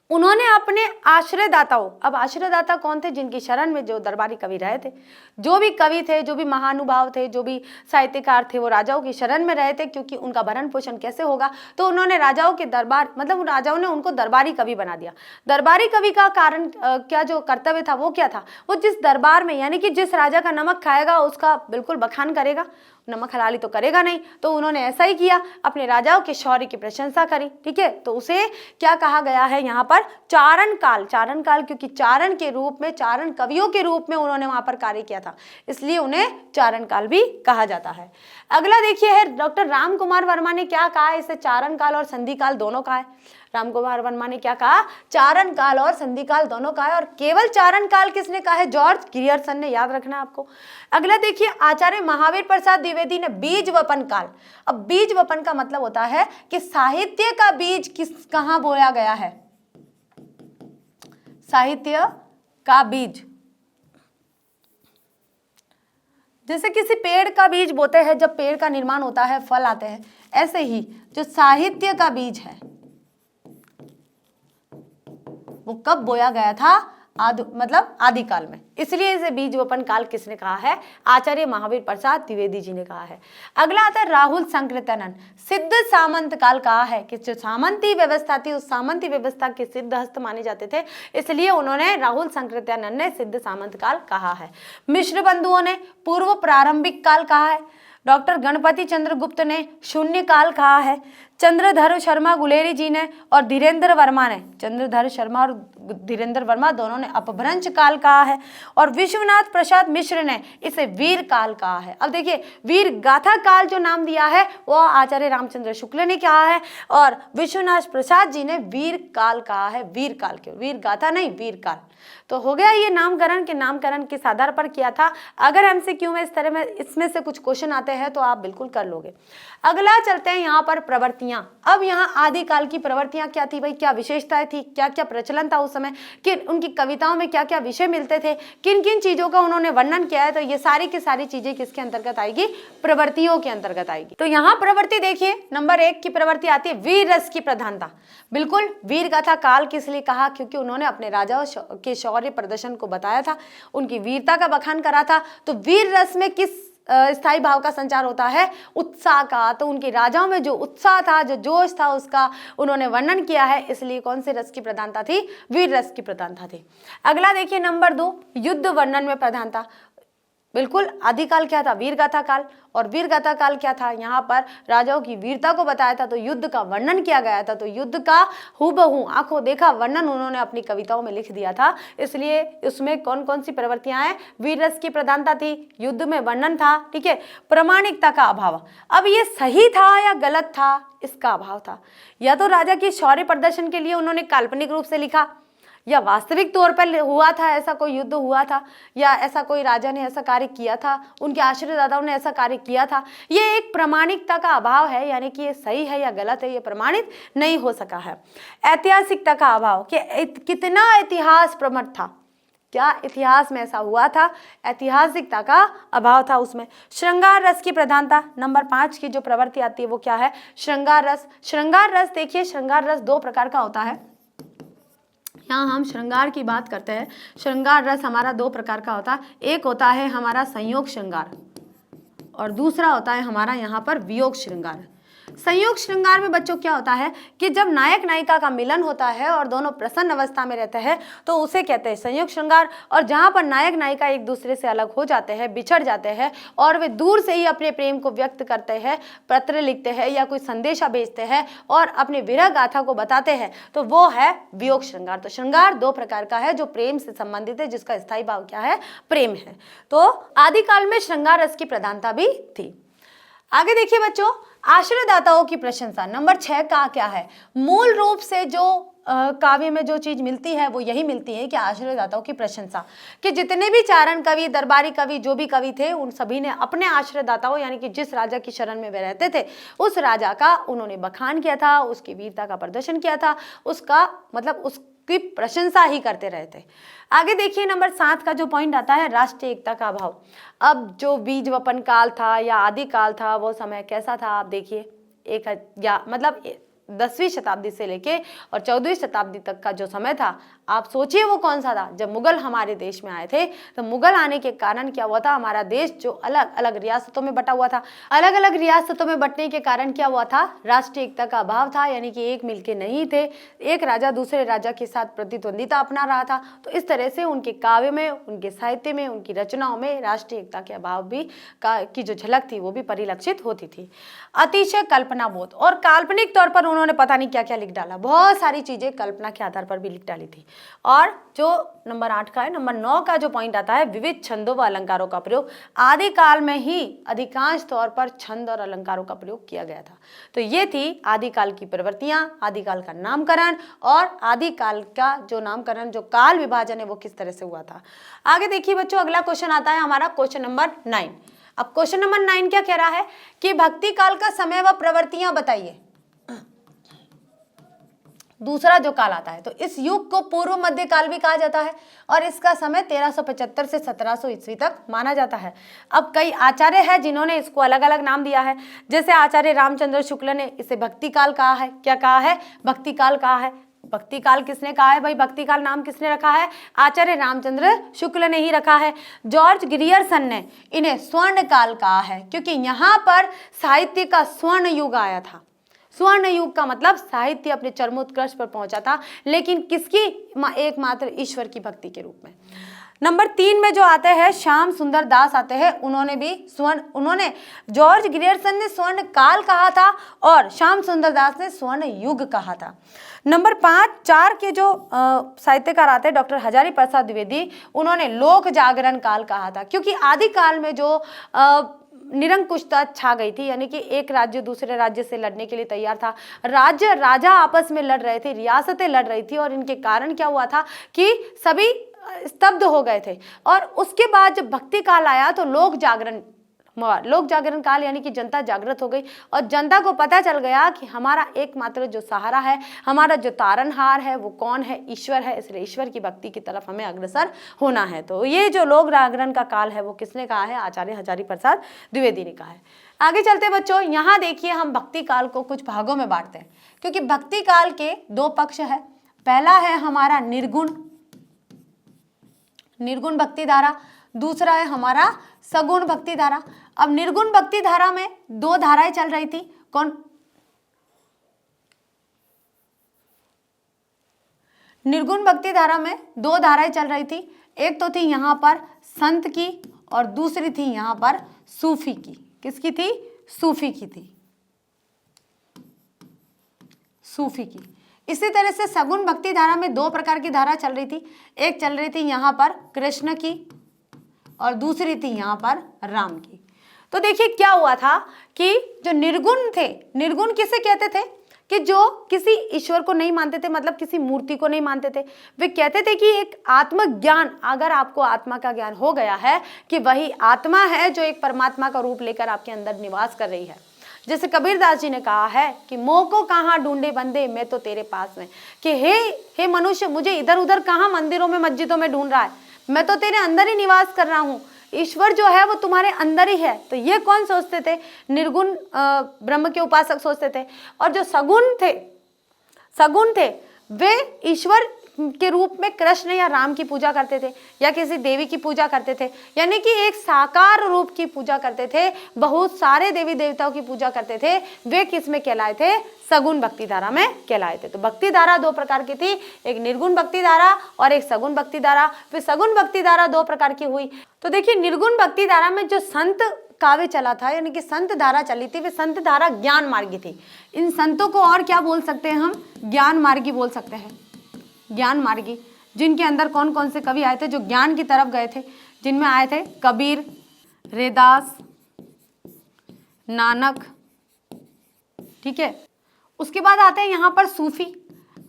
उन्होंने अपने आश्रयदाताओं, अब आश्रयदाता कौन थे, जिनकी शरण में जो दरबारी कवि रहे थे, जो भी कवि थे, जो भी महानुभाव थे, जो भी साहित्यकार थे, वो राजाओं की शरण में रहे थे, क्योंकि उनका भरण पोषण कैसे होगा, तो उन्होंने राजाओं के दरबार, मतलब राजाओं ने उनको दरबारी कवि बना दिया। दरबारी कवि का कारण क्या, जो कर्तव्य था वो क्या था, वो जिस दरबार में, यानी कि जिस राजा का नमक खाएगा उसका बिल्कुल बखान करेगा, नमक हलाली तो करेगा नहीं, तो उन्होंने ऐसा ही किया, अपने राजाओं के शौर्य की प्रशंसा करी, ठीक है। तो उसे क्या कहा गया है यहाँ पर, चारण काल। चारण काल क्योंकि चारण के रूप में, चारण कवियों के रूप में उन्होंने वहां पर कार्य किया था, इसलिए उन्हें चारण काल भी कहा जाता है। अगला देखिए है, डॉक्टर राम कुमार वर्मा ने क्या कहा, इसे चारण काल और संधि काल दोनों कहा है। राम कुमार वर्मा ने क्या कहा, चारण काल और संधि काल दोनों कहा है, और केवल चारण काल किसने कहा है, जॉर्ज गिरियर्सन ने, याद रखना आपको। अगला देखिए, आचार्य महावीर प्रसाद द्विवेदी ने बीज वपन काल। अब बीज वपन का मतलब होता है कि साहित्य का बीज कहां बोया गया है, साहित्य का बीज, जैसे किसी पेड़ का बीज बोते हैं, जब पेड़ का निर्माण होता है, फल आते हैं, ऐसे ही जो साहित्य का बीज है वो कब बोया गया था, मतलब आदिकाल में, इसलिए इसे बीज वपन काल किसने कहा है, आचार्य महावीर प्रसाद द्विवेदी जी ने कहा है। अगला आता है राहुल संकृत्यानंद, सिद्ध सामंत काल कहा है कि जो सामंती व्यवस्था थी, उस सामंती व्यवस्था के सिद्ध हस्त माने जाते थे, इसलिए उन्होंने, राहुल संकृत्यानंद ने सिद्ध सामंत काल कहा है। मिश्र बंधुओं ने पूर्व प्रारंभिक काल कहा है। डॉक्टर गणपति चंद्र गुप्त ने शून्य काल कहा है। चंद्रधर शर्मा गुलेरी जी ने और धीरेन्द्र वर्मा ने, चंद्रधर शर्मा और धीरेन्द्र वर्मा दोनों ने अपभ्रंश काल कहा है। और विश्वनाथ प्रसाद मिश्र ने इसे वीर काल कहा है। अब देखिए, वीर गाथा काल जो नाम दिया है वो आचार्य रामचंद्र शुक्ल ने कहा है, और विश्वनाथ प्रसाद जी ने वीर काल कहा है। वीर काल क्यों, वीर गाथा नहीं, वीर काल। तो हो गया ये नामकरण, के नामकरण किस आधार पर किया था। अगर एमसीक्यू में इस तरह में इसमें से कुछ क्वेश्चन आते हैं तो आप बिल्कुल कर लोगे। अगला चलते हैं यहाँ पर प्रवृत्तियां। अब यहाँ आदिकाल की प्रवृत्तियां क्या थी भाई, क्या विशेषताएं थी, क्या क्या प्रचलन था उस समय, कि उनकी कविताओं में क्या क्या विषय मिलते थे, किन किन चीजों का उन्होंने वर्णन किया है। तो ये सारी की सारी चीजें किसके अंतर्गत आएगी, प्रवृत्तियों के अंतर्गत आएगी। तो यहाँ प्रवृत्ति देखिए, नंबर 1 की प्रवृत्ति आती है वीर रस की प्रधानता। बिल्कुल, वीर गाथा काल किस लिए कहा, क्योंकि उन्होंने अपने राजाओं के शौर्य प्रदर्शन को बताया था, उनकी वीरता का बखान करा था। तो वीर रस में किस स्थायी भाव का संचार होता है, उत्साह का। तो उनके राजाओं में जो उत्साह था, जो जोश था, उसका उन्होंने वर्णन किया है, इसलिए कौन से रस की प्रधानता थी, वीर रस की प्रधानता थी। अगला देखिए नंबर 2, युद्ध वर्णन में प्रधानता। बिल्कुल। आदिकाल क्या था? वीरगाथा काल। और वीरगाथा काल क्या था? यहाँ पर राजाओं की वीरता को बताया था, तो युद्ध का वर्णन किया गया था। तो युद्ध का हूबहू आंखों देखा वर्णन उन्होंने अपनी कविताओं में लिख दिया था। इसलिए उसमें कौन कौन सी प्रवृत्तियां हैं? वीर रस की प्रधानता थी, युद्ध में वर्णन था, ठीक है, प्रामाणिकता का अभाव। अब ये सही था या गलत था? इसका अभाव था। या तो राजा की शौर्य प्रदर्शन के लिए उन्होंने काल्पनिक रूप से लिखा, या वास्तविक तौर पर हुआ था, ऐसा कोई युद्ध हुआ था, या ऐसा कोई राजा ने ऐसा कार्य किया था, उनके आश्रयदाताओं ने ऐसा कार्य किया था। ये एक प्रामाणिकता का अभाव है, यानी कि ये सही है या गलत है, ये प्रमाणित नहीं हो सका है। ऐतिहासिकता का अभाव, कि कितना इतिहास प्रमट था, क्या इतिहास में ऐसा हुआ था? ऐतिहासिकता का अभाव था उसमें। श्रृंगार रस की प्रधानता, नंबर 5 की जो प्रवृत्ति आती है वो क्या है? श्रृंगार रस। श्रृंगार रस देखिए, श्रृंगार रस 2 प्रकार का होता है। यहाँ हम श्रृंगार की बात करते हैं। श्रृंगार रस हमारा 2 प्रकार का होता है। एक होता है हमारा संयोग श्रृंगार और दूसरा होता है हमारा यहाँ पर वियोग श्रृंगार। संयोग श्रृंगार में बच्चों क्या होता है कि जब नायक नायिका का मिलन होता है और दोनों प्रसन्न अवस्था में रहते हैं तो उसे कहते हैं संयोग श्रृंगार। और जहाँ पर नायक नायिका एक दूसरे से अलग हो जाते हैं, बिछड़ जाते हैं और वे दूर से ही अपने प्रेम को व्यक्त करते हैं, पत्र लिखते हैं या कोई संदेशा भेजते हैं और अपने विरह गाथा को बताते हैं, तो वो है वियोग श्रृंगार। तो श्रृंगार 2 प्रकार का है जो प्रेम से संबंधित है, जिसका स्थायी भाव क्या है? प्रेम है। तो आदिकाल में श्रृंगार रस की प्रधानता भी थी। आगे देखिए बच्चों, आश्रयदाताओं की प्रशंसा, नंबर 6 का क्या है? मूल रूप से जो काव्य में जो चीज मिलती है वो यही मिलती है कि आश्रयदाताओं की प्रशंसा, कि जितने भी चारण कवि, दरबारी कवि, जो भी कवि थे, उन सभी ने अपने आश्रयदाताओं यानी कि जिस राजा की शरण में वे रहते थे उस राजा का उन्होंने बखान किया था, उसकी वीरता का प्रदर्शन किया था, उसका मतलब उसकी प्रशंसा ही करते रहे थे। आगे देखिए नंबर 7 का जो पॉइंट आता है, राष्ट्रीय एकता का अभाव। अब जो बीज वपन काल था या आदि काल था वो समय कैसा था? आप देखिए, मतलब 10वीं शताब्दी से लेके और 14वीं शताब्दी तक का जो समय था, आप सोचिए वो कौन सा था? जब मुगल हमारे देश में आए थे, तो मुगल आने के कारण क्या हुआ था? हमारा देश जो अलग अलग रियासतों में बटा हुआ था, अलग अलग रियासतों में बटने के कारण क्या हुआ था? राष्ट्रीय एकता का अभाव था, यानी कि एक मिलके नहीं थे, एक राजा दूसरे राजा के साथ प्रतिद्वंदिता अपना रहा था। तो इस तरह से उनके काव्य में, उनके साहित्य में, उनकी रचनाओं में राष्ट्रीय एकता के अभाव भी की जो झलक थी वो भी परिलक्षित होती थी। अतिशय कल्पना बोध, और काल्पनिक तौर पर उन्होंने पता नहीं क्या क्या लिख डाला, बहुत सारी चीजें कल्पना के आधार पर भी लिख डाली थी। और जो नंबर 8 का है, नंबर 9 का जो पॉइंट आता है, विविध छंदों व अलंकारों का प्रयोग। आदिकाल में ही अधिकांश तौर पर छंद और अलंकारों का प्रयोग किया गया था। तो ये थी आदिकाल की प्रवृत्तियां, आदिकाल का नामकरण और आदिकाल का जो नामकरण, जो काल विभाजन है वो किस तरह से हुआ था। आगे देखिए बच्चों, अगला क्वेश्चन आता है हमारा क्वेश्चन नंबर 9। अब क्वेश्चन नंबर 9 क्या कह रहा है कि भक्ति काल का समय व प्रवृत्तियां बताइए। दूसरा जो काल आता है, तो इस युग को पूर्व मध्य काल भी कहा जाता है और इसका समय 1375 से 1700 ईस्वी तक माना जाता है। अब कई आचार्य हैं जिन्होंने इसको अलग अलग नाम दिया है, जैसे आचार्य रामचंद्र शुक्ल ने इसे भक्ति काल कहा है। क्या कहा है? भक्ति काल कहा है। भक्ति काल किसने कहा है भाई? भक्ति काल नाम किसने रखा है? आचार्य रामचंद्र शुक्ल ने ही रखा है। जॉर्ज ग्रियर्सन ने इन्हें स्वर्ण काल कहा है, क्योंकि यहाँ पर साहित्य का स्वर्ण युग आया था। स्वर्ण युग का मतलब साहित्य अपने चरमोत्कर्ष पर पहुंचा था, लेकिन किसकी? एकमात्र ईश्वर की भक्ति के रूप में। नंबर 3 में जो आते हैं श्याम सुंदर दास आते हैं, उन्होंने जॉर्ज ग्रियर्सन ने स्वर्ण काल कहा था और श्याम सुंदर दास ने स्वर्ण युग कहा था। नंबर 4 के जो साहित्यकार आते हैं, डॉक्टर हजारी प्रसाद द्विवेदी, उन्होंने लोक जागरण काल कहा था, क्योंकि आदिकाल में जो निरंकुशता छा गई थी, यानी कि एक राज्य दूसरे राज्य से लड़ने के लिए तैयार था, राजा आपस में लड़ रहे थे, रियासतें लड़ रही थी और इनके कारण क्या हुआ था कि सभी स्तब्ध हो गए थे। और उसके बाद जब भक्ति काल आया तो लोक जागरण काल, यानी कि जनता जागृत हो गई और जनता को पता चल गया कि हमारा एकमात्र जो सहारा है, हमारा जो तारनहार है वो कौन है? ईश्वर है। इसलिए ईश्वर की भक्ति की तरफ हमें अग्रसर होना है। तो ये जो लोक जागरण का काल है वो किसने कहा है? आचार्य हजारी प्रसाद द्विवेदी ने कहा है। आगे चलते बच्चों, यहाँ देखिए हम भक्ति काल को कुछ भागों में बांटते हैं, क्योंकि भक्ति काल के 2 पक्ष है। पहला है हमारा निर्गुण भक्ति धारा, दूसरा है हमारा सगुण भक्ति धारा। अब निर्गुण भक्ति धारा में 2 धाराएं चल रही थी। कौन? निर्गुण भक्ति धारा में 2 धाराएं चल रही थी। एक तो थी यहाँ पर संत की और दूसरी थी यहाँ पर सूफी की। किसकी थी? सूफी की थी, सूफी की। इसी तरह से सगुण भक्ति धारा में दो प्रकार की धारा चल रही थी। एक चल रही थी यहाँ पर कृष्ण की और दूसरी थी यहाँ पर राम की। तो देखिए क्या हुआ था कि जो निर्गुण थे, निर्गुण किसे कहते थे? कि जो किसी ईश्वर को नहीं मानते थे, मतलब किसी मूर्ति को नहीं मानते थे। वे कहते थे कि एक आत्मज्ञान, अगर आपको आत्मा का ज्ञान हो गया है कि वही आत्मा है जो एक परमात्मा का रूप लेकर आपके अंदर निवास कर रही है। जैसे कबीरदास जी ने कहा है कि मोह को कहाँ ढूंढे बंदे, मैं तो तेरे पास में। कि हे मनुष्य, मुझे इधर उधर कहाँ मंदिरों में मस्जिदों में ढूंढ रहा है, मैं तो तेरे अंदर ही निवास कर रहा हूँ। ईश्वर जो है वो तुम्हारे अंदर ही है। तो ये कौन सोचते थे? निर्गुण ब्रह्म के उपासक सोचते थे। और जो सगुण थे वे ईश्वर के रूप में कृष्ण या राम की पूजा करते थे या किसी देवी की पूजा करते थे, यानी कि एक साकार रूप की पूजा करते थे, बहुत सारे देवी देवताओं की पूजा करते थे। वे किस में कहलाए थे? सगुण भक्ति धारा में कहलाए थे। तो भक्ति धारा दो प्रकार की थी, एक निर्गुण भक्ति धारा और एक सगुण भक्ति धारा। फिर सगुण भक्ति धारा दो प्रकार की हुई। तो देखिए निर्गुण भक्ति धारा में जो संत काव्य चला था, यानी कि संत धारा चली थी, वे संत धारा ज्ञान मार्गी थी। इन संतों को और क्या बोल सकते हैं हम? ज्ञान मार्गी बोल सकते हैं। ज्ञान मार्गी, जिनके अंदर कौन कौन से कवि आए थे जो ज्ञान की तरफ गए थे, जिनमें आए थे कबीर, रैदास, नानक, ठीक है। उसके बाद आते हैं यहाँ पर सूफी।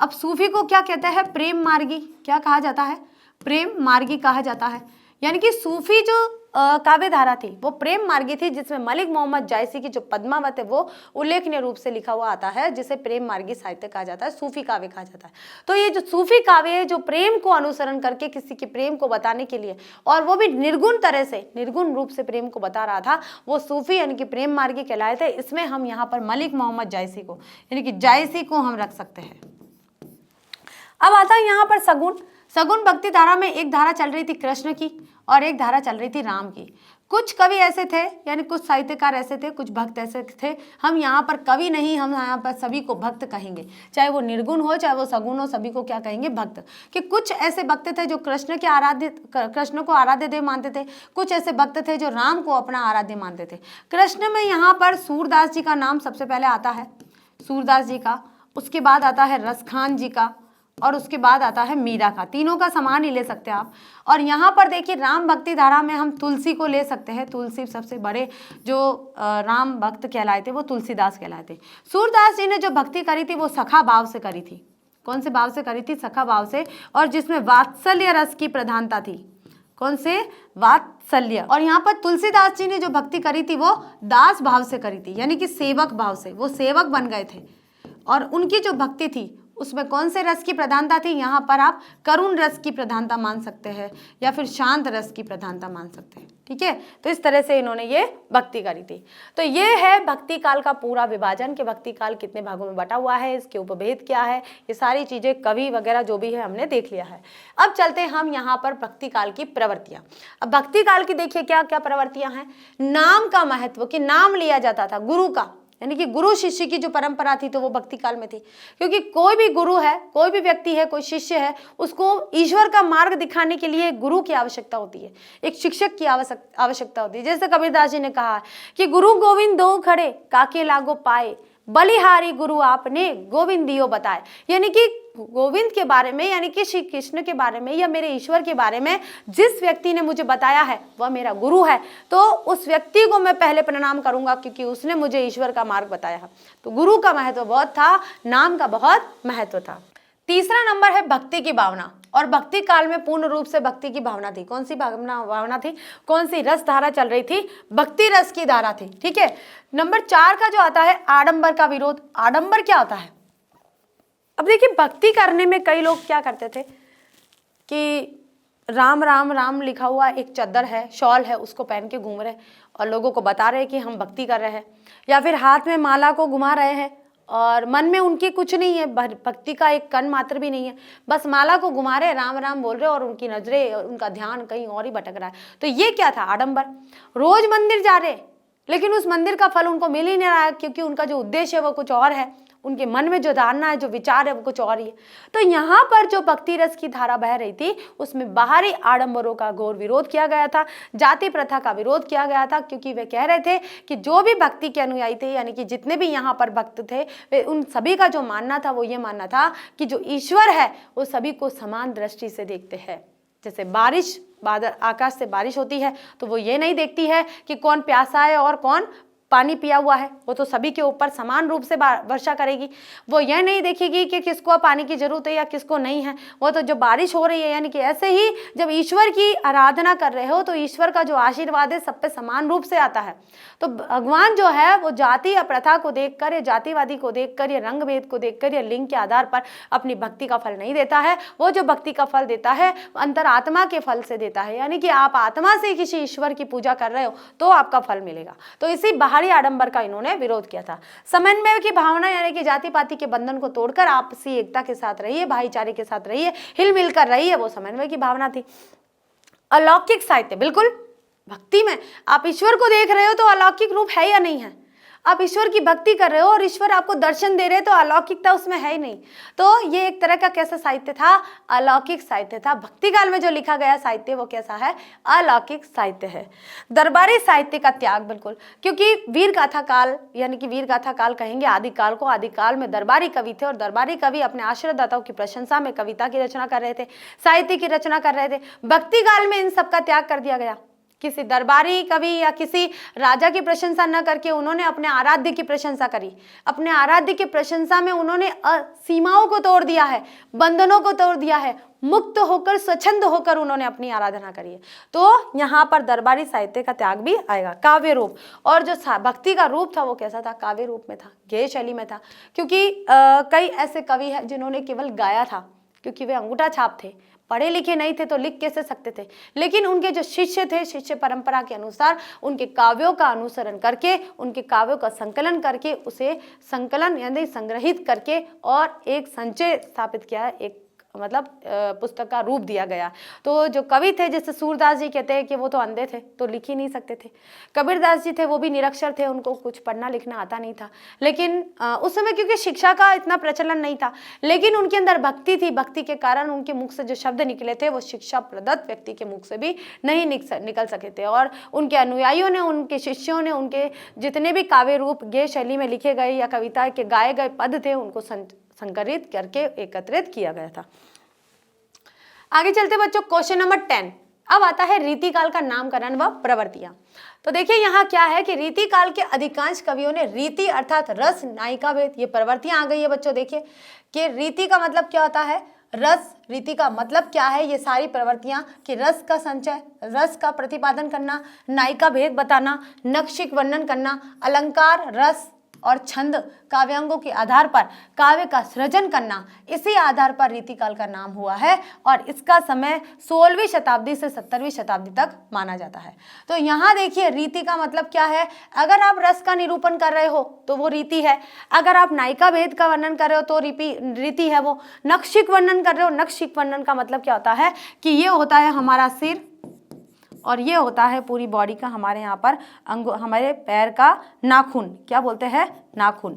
अब सूफी को क्या कहते हैं? प्रेम मार्गी। क्या कहा जाता है? प्रेम मार्गी कहा जाता है। यानी कि सूफी जो काव्य धारा थी वो प्रेम मार्गी थी, जिसमें मलिक मोहम्मद जायसी की जो पद्मावत है वो उल्लेखनीय रूप से लिखा हुआ आता है, जिसे प्रेम मार्गी साहित्य कहा जाता है, सूफी काव्य कहा जाता है। तो ये जो सूफी काव्य है जो प्रेम को अनुसरण करके किसी के प्रेम को बताने के लिए, और वो भी निर्गुण तरह से, निर्गुण रूप से प्रेम को बता रहा था, वो सूफी यानी कि प्रेम मार्गी कहलाए थे। इसमें हम यहाँ पर मलिक मोहम्मद जायसी को, यानी कि जायसी को हम रख सकते हैं। अब आता है यहाँ पर सगुण। सगुण भक्ति धारा में एक धारा चल रही थी कृष्ण की और एक धारा चल रही थी राम की। कुछ कवि ऐसे थे, यानी कुछ साहित्यकार ऐसे थे, कुछ भक्त ऐसे थे, हम यहाँ पर कवि नहीं, हम यहाँ पर सभी को भक्त कहेंगे, चाहे वो निर्गुण हो चाहे वो सगुण हो, सभी को क्या कहेंगे? भक्त। कि कुछ ऐसे भक्त थे जो कृष्ण को आराध्य देव मानते थे, कुछ ऐसे भक्त थे जो राम को अपना आराध्य मानते थे। कृष्ण में यहाँ पर सूरदास जी का नाम सबसे पहले आता है, सूरदास जी का, उसके बाद आता है रसखान जी का, और उसके बाद आता है मीरा का। तीनों का समान ही ले सकते हैं आप। और यहाँ पर देखिए राम भक्ति धारा में हम तुलसी को ले सकते हैं। तुलसी सबसे बड़े जो राम भक्त कहलाए थे वो तुलसीदास कहलाए थे। सूरदास जी ने जो भक्ति करी थी वो सखा भाव से करी थी। कौन से भाव से करी थी? सखा भाव से, और जिसमें वात्सल्य रस की प्रधानता थी। कौन से? वात्सल्य। और यहाँ पर तुलसीदास जी ने जो भक्ति करी थी वो दास भाव से करी थी, यानी कि सेवक भाव से, वो सेवक बन गए थे। और उनकी जो भक्ति थी उसमें कौन से रस की प्रधानता थी? यहाँ पर आप करुण रस की प्रधानता मान सकते हैं या फिर शांत रस की प्रधानता मान सकते हैं, ठीक है। तो इस तरह से इन्होंने ये भक्ति करी थी। तो ये है भक्ति काल का पूरा विभाजन कि भक्ति काल कितने भागों में बटा हुआ है, इसके उपभेद क्या है, ये सारी चीजें कवि वगैरह जो भी है हमने देख लिया है। अब चलते हैं हम यहाँ पर भक्ति काल की प्रवृत्तियां। अब भक्ति काल की देखिए क्या क्या प्रवृत्तियां हैं। नाम का महत्व, कि नाम लिया जाता था गुरु का, यानी कि गुरु शिष्य की जो परंपरा थी तो वो भक्ति काल में थी। क्योंकि कोई भी गुरु है, कोई भी व्यक्ति है, कोई शिष्य है, उसको ईश्वर का मार्ग दिखाने के लिए गुरु की आवश्यकता होती है, एक शिक्षक की आवश्यकता होती है। जैसे कबीरदास जी ने कहा कि गुरु गोविंद दो खड़े काके लागो पाए, बलिहारी गुरु आपने गोविंद दियो बताए। यानी कि गोविंद के बारे में, यानी कि श्री कृष्ण के बारे में या मेरे ईश्वर के बारे में जिस व्यक्ति ने मुझे बताया है वह मेरा गुरु है, तो उस व्यक्ति को मैं पहले प्रणाम करूंगा क्योंकि उसने मुझे ईश्वर का मार्ग बताया है। तो गुरु का महत्व बहुत था, नाम का बहुत महत्व था। तीसरा नंबर है भक्ति की भावना। और भक्ति काल में पूर्ण रूप से भक्ति की भावना थी। कौन सी भावना थी? कौन सी रस धारा चल रही थी? भक्ति रस की धारा थी, ठीक है। नंबर 4 का जो आता है आडंबर का विरोध। आडंबर क्या होता है? अब देखिए भक्ति करने में कई लोग क्या करते थे कि राम राम राम लिखा हुआ एक चादर है, शॉल है, उसको पहन के घूम रहे और लोगों को बता रहे कि हम भक्ति कर रहे हैं, या फिर हाथ में माला को घुमा रहे हैं और मन में उनके कुछ नहीं है, भक्ति का एक कण मात्र भी नहीं है, बस माला को घुमा रहे, राम राम बोल रहे और उनकी नजरें, उनका ध्यान कहीं और ही भटक रहा है। तो ये क्या था? आडंबर। रोज मंदिर जा रहे लेकिन उस मंदिर का फल उनको मिल ही नहीं रहा है, क्योंकि उनका जो उद्देश्य है वो कुछ और है, उनके मन में जो धारणा है, जो विचार है, वो कुछ और ही है। तो यहाँ पर जो भक्ति रस की धारा बह रही थी उसमें बाहरी आडंबरों का घोर विरोध किया गया था, जाति प्रथा का विरोध किया गया था, क्योंकि वे कह रहे थे कि जो भी भक्ति के अनुयायी थे, यानी कि जितने भी यहाँ पर भक्त थे, वे उन सभी का जो मानना था वो ये मानना था कि जो ईश्वर है वो सभी को समान दृष्टि से देखते हैं। जैसे बारिश, बादल, आकाश से बारिश होती है तो वो ये नहीं देखती है कि कौन प्यासा है और कौन पानी पिया हुआ है, वो तो सभी के ऊपर समान रूप से वर्षा करेगी। वो यह नहीं देखेगी कि किसको पानी की जरूरत है या किसको नहीं है, वो तो जो बारिश हो रही है। यानी कि ऐसे ही जब ईश्वर की आराधना कर रहे हो तो ईश्वर का जो आशीर्वाद है सब पे समान रूप से आता है। तो भगवान जो है वो जाति या प्रथा को देखकर या जातिवादी को देखकर या रंग भेद को देखकर या लिंग के आधार पर अपनी भक्ति का फल नहीं देता है। वो जो भक्ति का फल देता है अंतर आत्मा के फल से देता है, यानी कि आप आत्मा से किसी ईश्वर की पूजा कर रहे हो तो आपका फल मिलेगा। तो इसी बाहरी आडंबर का इन्होंने विरोध किया था। समन्वय की भावना यानी कि जाति पाति के बंधन को तोड़कर आपसी एकता के साथ रहिए, भाईचारे के साथ रहिए, हिल मिल कर रहिए, वो समन्वय की भावना थी। अलौकिक साहित्य, बिल्कुल भक्ति में आप ईश्वर को देख रहे हो तो अलौकिक रूप है या नहीं है। आप ईश्वर की भक्ति कर रहे हो और ईश्वर आपको दर्शन दे रहे तो अलौकिकता उसमें है ही नहीं। तो ये एक तरह का कैसा साहित्य था, अलौकिक साहित्य था। भक्ति काल में जो लिखा गया साहित्य वो कैसा है, अलौकिक साहित्य है। दरबारी साहित्य का त्याग, बिल्कुल, क्योंकि वीर गाथा काल यानी कि वीर गाथा काल कहेंगे आदिकाल को। आदिकाल में दरबारी कवि थे और दरबारी कवि अपने आश्रयदाताओं की प्रशंसा में कविता की रचना कर रहे थे, साहित्य की रचना कर रहे थे। भक्ति काल में इन सब का त्याग कर दिया गया। किसी दरबारी कवि या किसी राजा की प्रशंसा न करके उन्होंने अपने आराध्य की प्रशंसा करी। अपने आराध्य की प्रशंसा में उन्होंने सीमाओं को तोड़ दिया है, बंधनों को तोड़ दिया है, मुक्त होकर स्वच्छंद होकर उन्होंने अपनी आराधना करी है। तो यहाँ पर दरबारी साहित्य का त्याग भी आएगा। काव्य रूप, और जो भक्ति का रूप था वो कैसा था, काव्य रूप में था, गेय शैली में था। क्योंकि कई ऐसे कवि हैं जिन्होंने केवल गाया था, क्योंकि वे अंगूठा छाप थे, पढ़े लिखे नहीं थे तो लिख कैसे सकते थे। लेकिन उनके जो शिष्य थे, शिष्य परंपरा के अनुसार उनके काव्यों का अनुसरण करके, उनके काव्यों का संकलन करके, उसे संकलन यानी संग्रहित करके और एक संचय स्थापित किया, एक मतलब पुस्तक का रूप दिया गया। तो जो कवि थे, जैसे सूरदास जी कहते हैं कि वो तो अंधे थे तो लिख ही नहीं सकते थे। कबीरदास जी थे, वो भी निरक्षर थे, उनको कुछ पढ़ना लिखना आता नहीं था। लेकिन उस समय क्योंकि शिक्षा का इतना प्रचलन नहीं था, लेकिन उनके अंदर भक्ति थी। भक्ति के कारण उनके मुख से जो शब्द निकले थे वो शिक्षा प्रदत्त व्यक्ति के मुख से भी नहीं निकल सके थे। और उनके अनुयायियों ने, उनके शिष्यों ने, उनके जितने भी काव्य रूप गेय शैली में लिखे गए या कविता के गाए गए पद थे उनको संकलित करके एकत्रित किया गया था। आगे चलते बच्चों, क्वेश्चन नंबर 10। अब आता है रीतिकाल का नामकरण व प्रवृत्तियां। तो देखिए यहाँ क्या है कि रीतिकाल के अधिकांश कवियों ने रीति अर्थात रस, नायिका भेद, ये प्रवृत्तियां आ गई है बच्चों। देखिए कि रीति का मतलब क्या होता है, रस। रीति का मतलब क्या है, ये सारी प्रवृत्तियां कि रस का संचय, रस का प्रतिपादन करना, नायिका भेद बताना, नक्षिक वर्णन करना, अलंकार, रस और छंद, काव्यांगों के आधार पर काव्य का सृजन करना, इसी आधार पर रीतिकाल का नाम हुआ है। और इसका समय 16वीं शताब्दी से 17वीं शताब्दी तक माना जाता है। तो यहाँ देखिए रीति का मतलब क्या है, अगर आप रस का निरूपण कर रहे हो तो वो रीति है, अगर आप नायिका भेद का वर्णन कर रहे हो तो रीति है वो, नक्षिक वर्णन कर रहे हो, नक्षिक वर्णन का मतलब क्या होता है कि ये होता है हमारा सिर और ये होता है पूरी बॉडी का, हमारे यहाँ पर हमारे पैर का नाखून, क्या बोलते हैं, नाखून।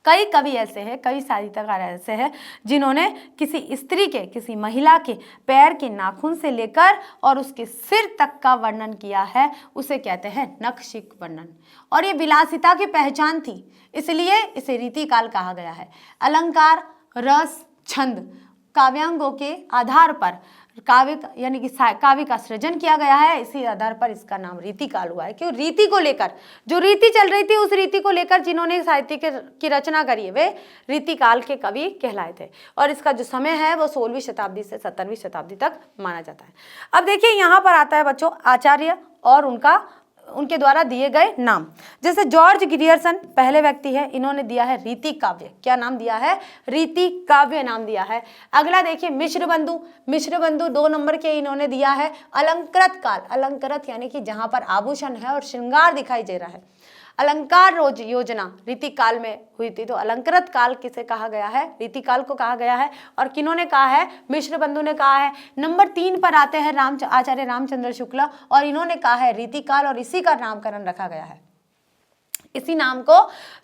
कई कवि ऐसे हैं, कई साहित्यकार ऐसे हैं जिन्होंने किसी स्त्री के, किसी महिला के पैर के नाखून से लेकर और उसके सिर तक का वर्णन किया है, उसे कहते हैं नक्षिक वर्णन। और ये विलासिता की पहचान थी, इसलिए इसे रीतिकाल कहा गया है। अलंकार, रस, छंद, काव्यांगों के आधार पर काव्य यानी कि काव्य का सृजन किया गया है, इसी आधार पर इसका नाम रीतिकाल हुआ है। क्यों, रीति को लेकर, जो रीति चल रही थी उस रीति को लेकर जिन्होंने साहित्य की रचना करी है वे रीतिकाल के कवि कहलाए थे। और इसका जो समय है वो 16वीं शताब्दी से 17वीं शताब्दी तक माना जाता है। अब देखिए यहाँ पर आता है बच्चों आचार्य और उनके द्वारा दिए गए नाम। जैसे जॉर्ज ग्रियर्सन पहले व्यक्ति है, इन्होंने दिया है रीति काव्य। क्या नाम दिया है, रीति काव्य नाम दिया है। अगला देखिए मिश्र बंधु, मिश्र बंधु 2 नंबर के इन्होंने दिया है अलंकृत काल। अलंकृत यानी कि जहां पर आभूषण है और श्रृंगार दिखाई दे रहा है। अलंकार योजना रीति काल में हुई थी, तो अलंकृत काल किसे कहा गया है, रीति काल को कहा गया है। और किन्होंने कहा है, मिश्र बंधु ने कहा है। नंबर 3 पर आते हैं आचार्य रामचंद्र शुक्ला, और इन्होंने कहा है रीति काल, और इसी का नामकरण रखा गया है। इसी नाम को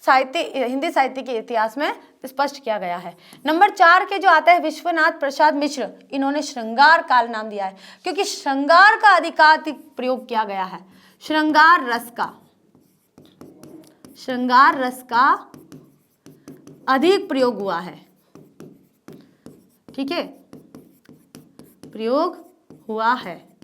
हिंदी साहित्य के इतिहास में स्पष्ट किया गया है। नंबर 4 के जो आता है विश्वनाथ प्रसाद मिश्र, इन्होंने श्रृंगार काल नाम दिया है क्योंकि श्रृंगार का अधिकाधिक प्रयोग किया गया है। श्रृंगार रस का अधिक प्रयोग हुआ है, ठीक है, प्रयोग हुआ है,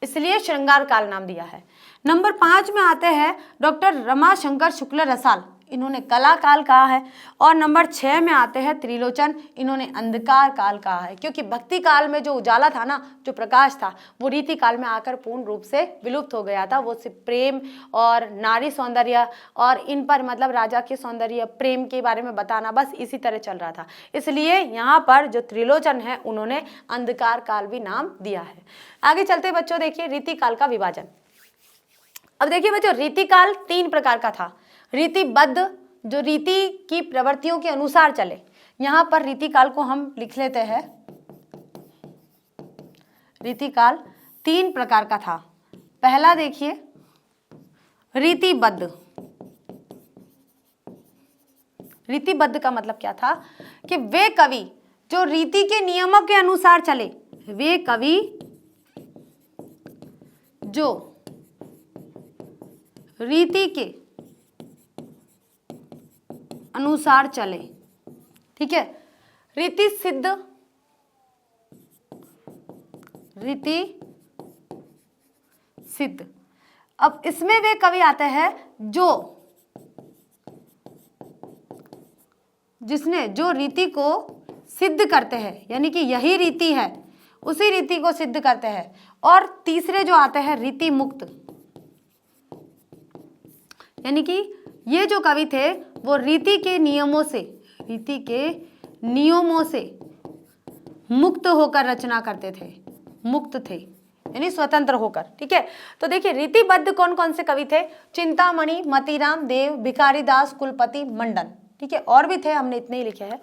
इसलिए श्रृंगार काल नाम दिया है। नंबर 5 में आते हैं डॉक्टर रमाशंकर शुक्ल रसाल, इन्होंने कला काल कहा है। और नंबर 6 में आते हैं त्रिलोचन, इन्होंने अंधकार काल कहा है क्योंकि भक्ति काल में जो उजाला था ना, जो प्रकाश था, वो रीति काल में आकर पूर्ण रूप से विलुप्त हो गया था। वो सिर्फ प्रेम और नारी सौंदर्य और इन पर मतलब राजा के सौंदर्य प्रेम के बारे में बताना, बस इसी तरह चल रहा था। इसलिए यहाँ पर जो त्रिलोचन है उन्होंने अंधकार काल भी नाम दिया है। आगे चलते बच्चों देखिए रीति काल का विभाजन। अब देखिए बच्चों रीति काल 3 प्रकार का था। रीतिबद्ध, जो रीति की प्रवृत्तियों के अनुसार चले, यहां पर रीति काल को हम लिख लेते हैं। रीति काल 3 प्रकार का था। पहला देखिए रीतिबद्ध। रीतिबद्ध का मतलब क्या था कि वे कवि जो रीति के नियमों के अनुसार चले, वे कवि जो रीति के अनुसार चले, ठीक है। रीति सिद्ध। अब इसमें वे कवि आते हैं जो रीति को सिद्ध करते हैं, यानी कि यही रीति है, उसी रीति को सिद्ध करते हैं। और तीसरे जो आते हैं रीति मुक्त, यानी कि ये जो कवि थे वो रीति के नियमों से मुक्त होकर रचना करते थे, मुक्त थे यानी स्वतंत्र होकर, ठीक है। तो देखिए रीतिबद्ध कौन कौन से कवि थे? चिंतामणि, मतीराम देव, भिखारी दास, कुलपति, मंडन, ठीक है। और भी थे, हमने इतने ही लिखे हैं।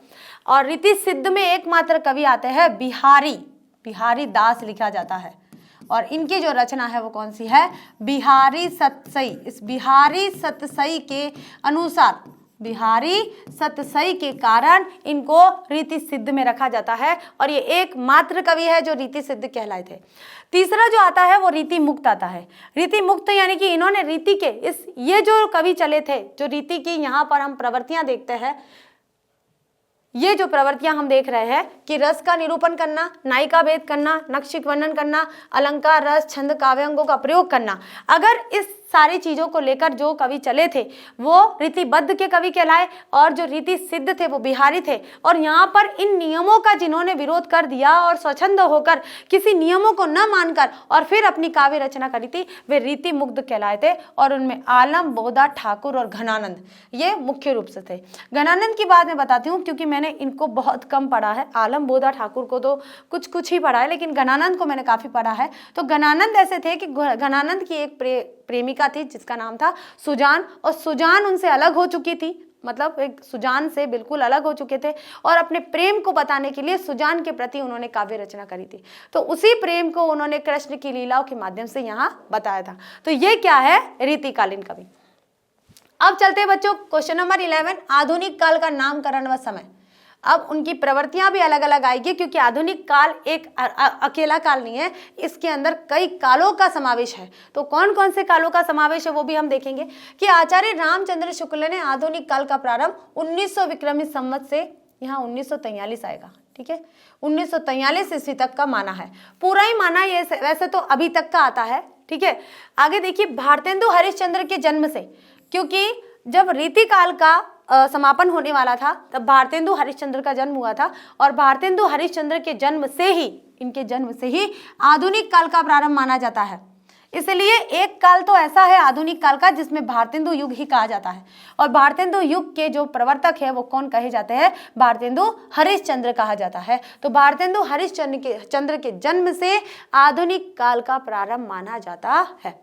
और रीति सिद्ध में एकमात्र कवि आते हैं बिहारी दास लिखा जाता है। और इनकी जो रचना है वो कौन सी है? बिहारी सतसई। इस बिहारी सतसई के अनुसार, बिहारी सतसई के कारण इनको रीति सिद्ध में रखा जाता है और ये एकमात्र कवि है जो रीति सिद्ध कहलाए थे। तीसरा जो आता है वो रीति मुक्त आता है। रीति मुक्त यानी कि इन्होंने रीति के ये जो कवि चले थे, जो रीति की यहाँ पर हम प्रवृत्तियां देखते हैं, ये जो प्रवृत्तियां हम देख रहे हैं कि रस का निरूपण करना, नायिका भेद करना, नक्षिक वर्णन करना, अलंकार, रस, छंद, काव्यांगों का प्रयोग करना, अगर इस सारी चीजों को लेकर जो कवि चले थे वो रीतिबद्ध के कवि कहलाए और जो रीति सिद्ध थे वो बिहारी थे। और यहाँ पर इन नियमों का जिन्होंने विरोध कर दिया और स्वच्छंद होकर किसी नियमों को न मानकर और फिर अपनी काव्य रचना करी थी, वे रीति मुग्ध कहलाए थे। और उनमें आलम, बोधा, ठाकुर और घनानंद ये मुख्य रूप से थे। घनानंद की बात मैं बताती हूँ क्योंकि मैंने इनको बहुत कम पढ़ा है। आलम, बोधा, ठाकुर को तो कुछ ही पढ़ा है, लेकिन घनानंद को मैंने काफी पढ़ा है। तो घनानंद ऐसे थे कि घनानंद की एक प्रेमिका थी जिसका नाम था सुजान, और सुजान उनसे अलग हो चुकी थी, मतलब एक सुजान से बिल्कुल अलग हो चुके थे और अपने प्रेम को बताने के लिए सुजान के प्रति उन्होंने काव्य रचना करी थी। तो उसी प्रेम को उन्होंने कृष्ण की लीलाओं के माध्यम से यहाँ बताया था। तो ये क्या है? रीतिकालीन कवि। अब चलते बच्चों क्वेश्चन नंबर 11, आधुनिक काल का नामकरण व समय। अब उनकी प्रवृत्तियां भी अलग अलग आएगी क्योंकि आधुनिक काल एक अकेला काल नहीं है, इसके अंदर कई कालों का समावेश है। तो कौन कौन से कालों का समावेश है वो भी हम देखेंगे कि आचार्य रामचंद्र शुक्ल ने आधुनिक काल का प्रारंभ 1900 विक्रमी संवत से, यहाँ 1943 आएगा, ठीक है, 1943 ईस्वी तक का माना है। पूरा ही माना ये वैसे तो अभी तक का आता है, ठीक है। आगे देखिए भारतेंदु हरिश्चंद्र के जन्म से, क्योंकि जब रीति काल का समापन होने वाला था तब भारतेंदु हरिश्चंद्र का जन्म हुआ था और भारतेंदु हरिश्चंद्र के जन्म से ही, इनके जन्म से ही आधुनिक काल का प्रारंभ माना जाता है। इसलिए एक काल तो ऐसा है आधुनिक काल का जिसमें भारतेंदु युग ही कहा जाता है। और भारतेंदु युग के जो प्रवर्तक है वो कौन कहे जाते हैं? भारतेंदु हरिश्चंद्र कहा जाता है। तो भारतेंदु हरिश्चंद्र के जन्म से आधुनिक काल का प्रारंभ माना जाता है।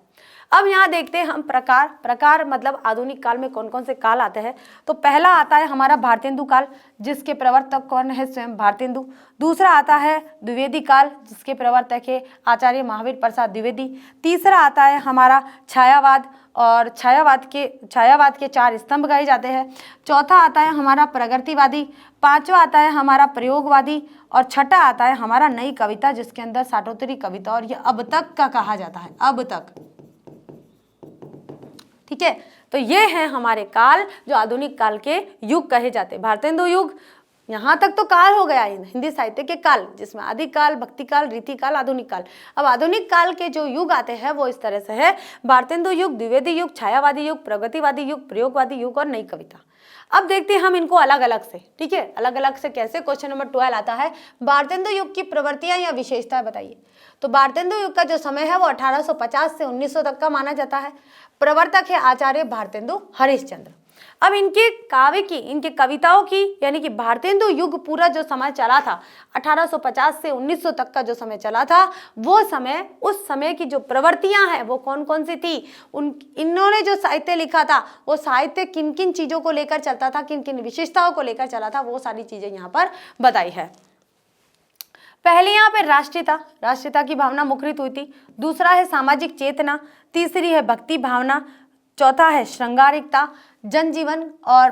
अब यहाँ देखते हैं हम प्रकार। प्रकार मतलब आधुनिक काल में कौन कौन से काल आते हैं। तो पहला आता है हमारा भारतेंदु काल, जिसके प्रवर्तक कौन है, स्वयं भारतेंदु। दूसरा आता है द्विवेदी काल, जिसके प्रवर्तक है आचार्य महावीर प्रसाद द्विवेदी। तीसरा आता है हमारा छायावाद, और छायावाद के 4 स्तंभ कहे जाते हैं। चौथा आता है हमारा प्रगतिवादी। पांचवा आता है हमारा प्रयोगवादी, और छठा आता है हमारा नई कविता, जिसके अंदर साठोत्तरी कविता, और ये अब तक का कहा जाता है, अब तक। ठीक है, तो ये हैं हमारे काल जो आधुनिक काल के युग कहे जाते हैं। भारतेंदु युग, यहाँ तक तो काल हो गया हिंदी साहित्य के काल, जिसमें आदि काल, भक्ति काल, रीति काल, आधुनिक काल। अब आधुनिक काल के जो युग आते हैं वो इस तरह से है: भारतेंदु युग, द्विवेदी युग, छायावादी युग, प्रगतिवादी युग, प्रयोगवादी युग और नई कविता। अब देखते हैं हम इनको अलग अलग से। ठीक है, अलग अलग से कैसे। क्वेश्चन नंबर 12 आता है भारतेंदु युग की प्रवृत्तियां या विशेषताएं बताइए। तो भारतेंदु युग का जो समय है वो 1850 से 1900 तक का माना जाता है। प्रवर्तक है आचार्य भारतेंदु हरिश्चंद्र। अब इनके काव्य की, इनके कविताओं की, यानी कि भारतेंदु युग पूरा जो समय चला था 1850 से 1900 तक का जो समय चला था, वो समय, उस समय की जो प्रवृत्तियां हैं वो कौन कौन सी थी, इन्होंने जो साहित्य लिखा था वो साहित्य किन किन चीजों को लेकर चलता था, किन किन विशेषताओं को लेकर चला था, वो सारी चीजें यहाँ पर बताई है। पहले यहाँ पे राष्ट्रीयता की भावना मुखरित हुई थी। दूसरा है सामाजिक चेतना। तीसरी है भक्ति भावना। चौथा है श्रृंगारिकता, जनजीवन, और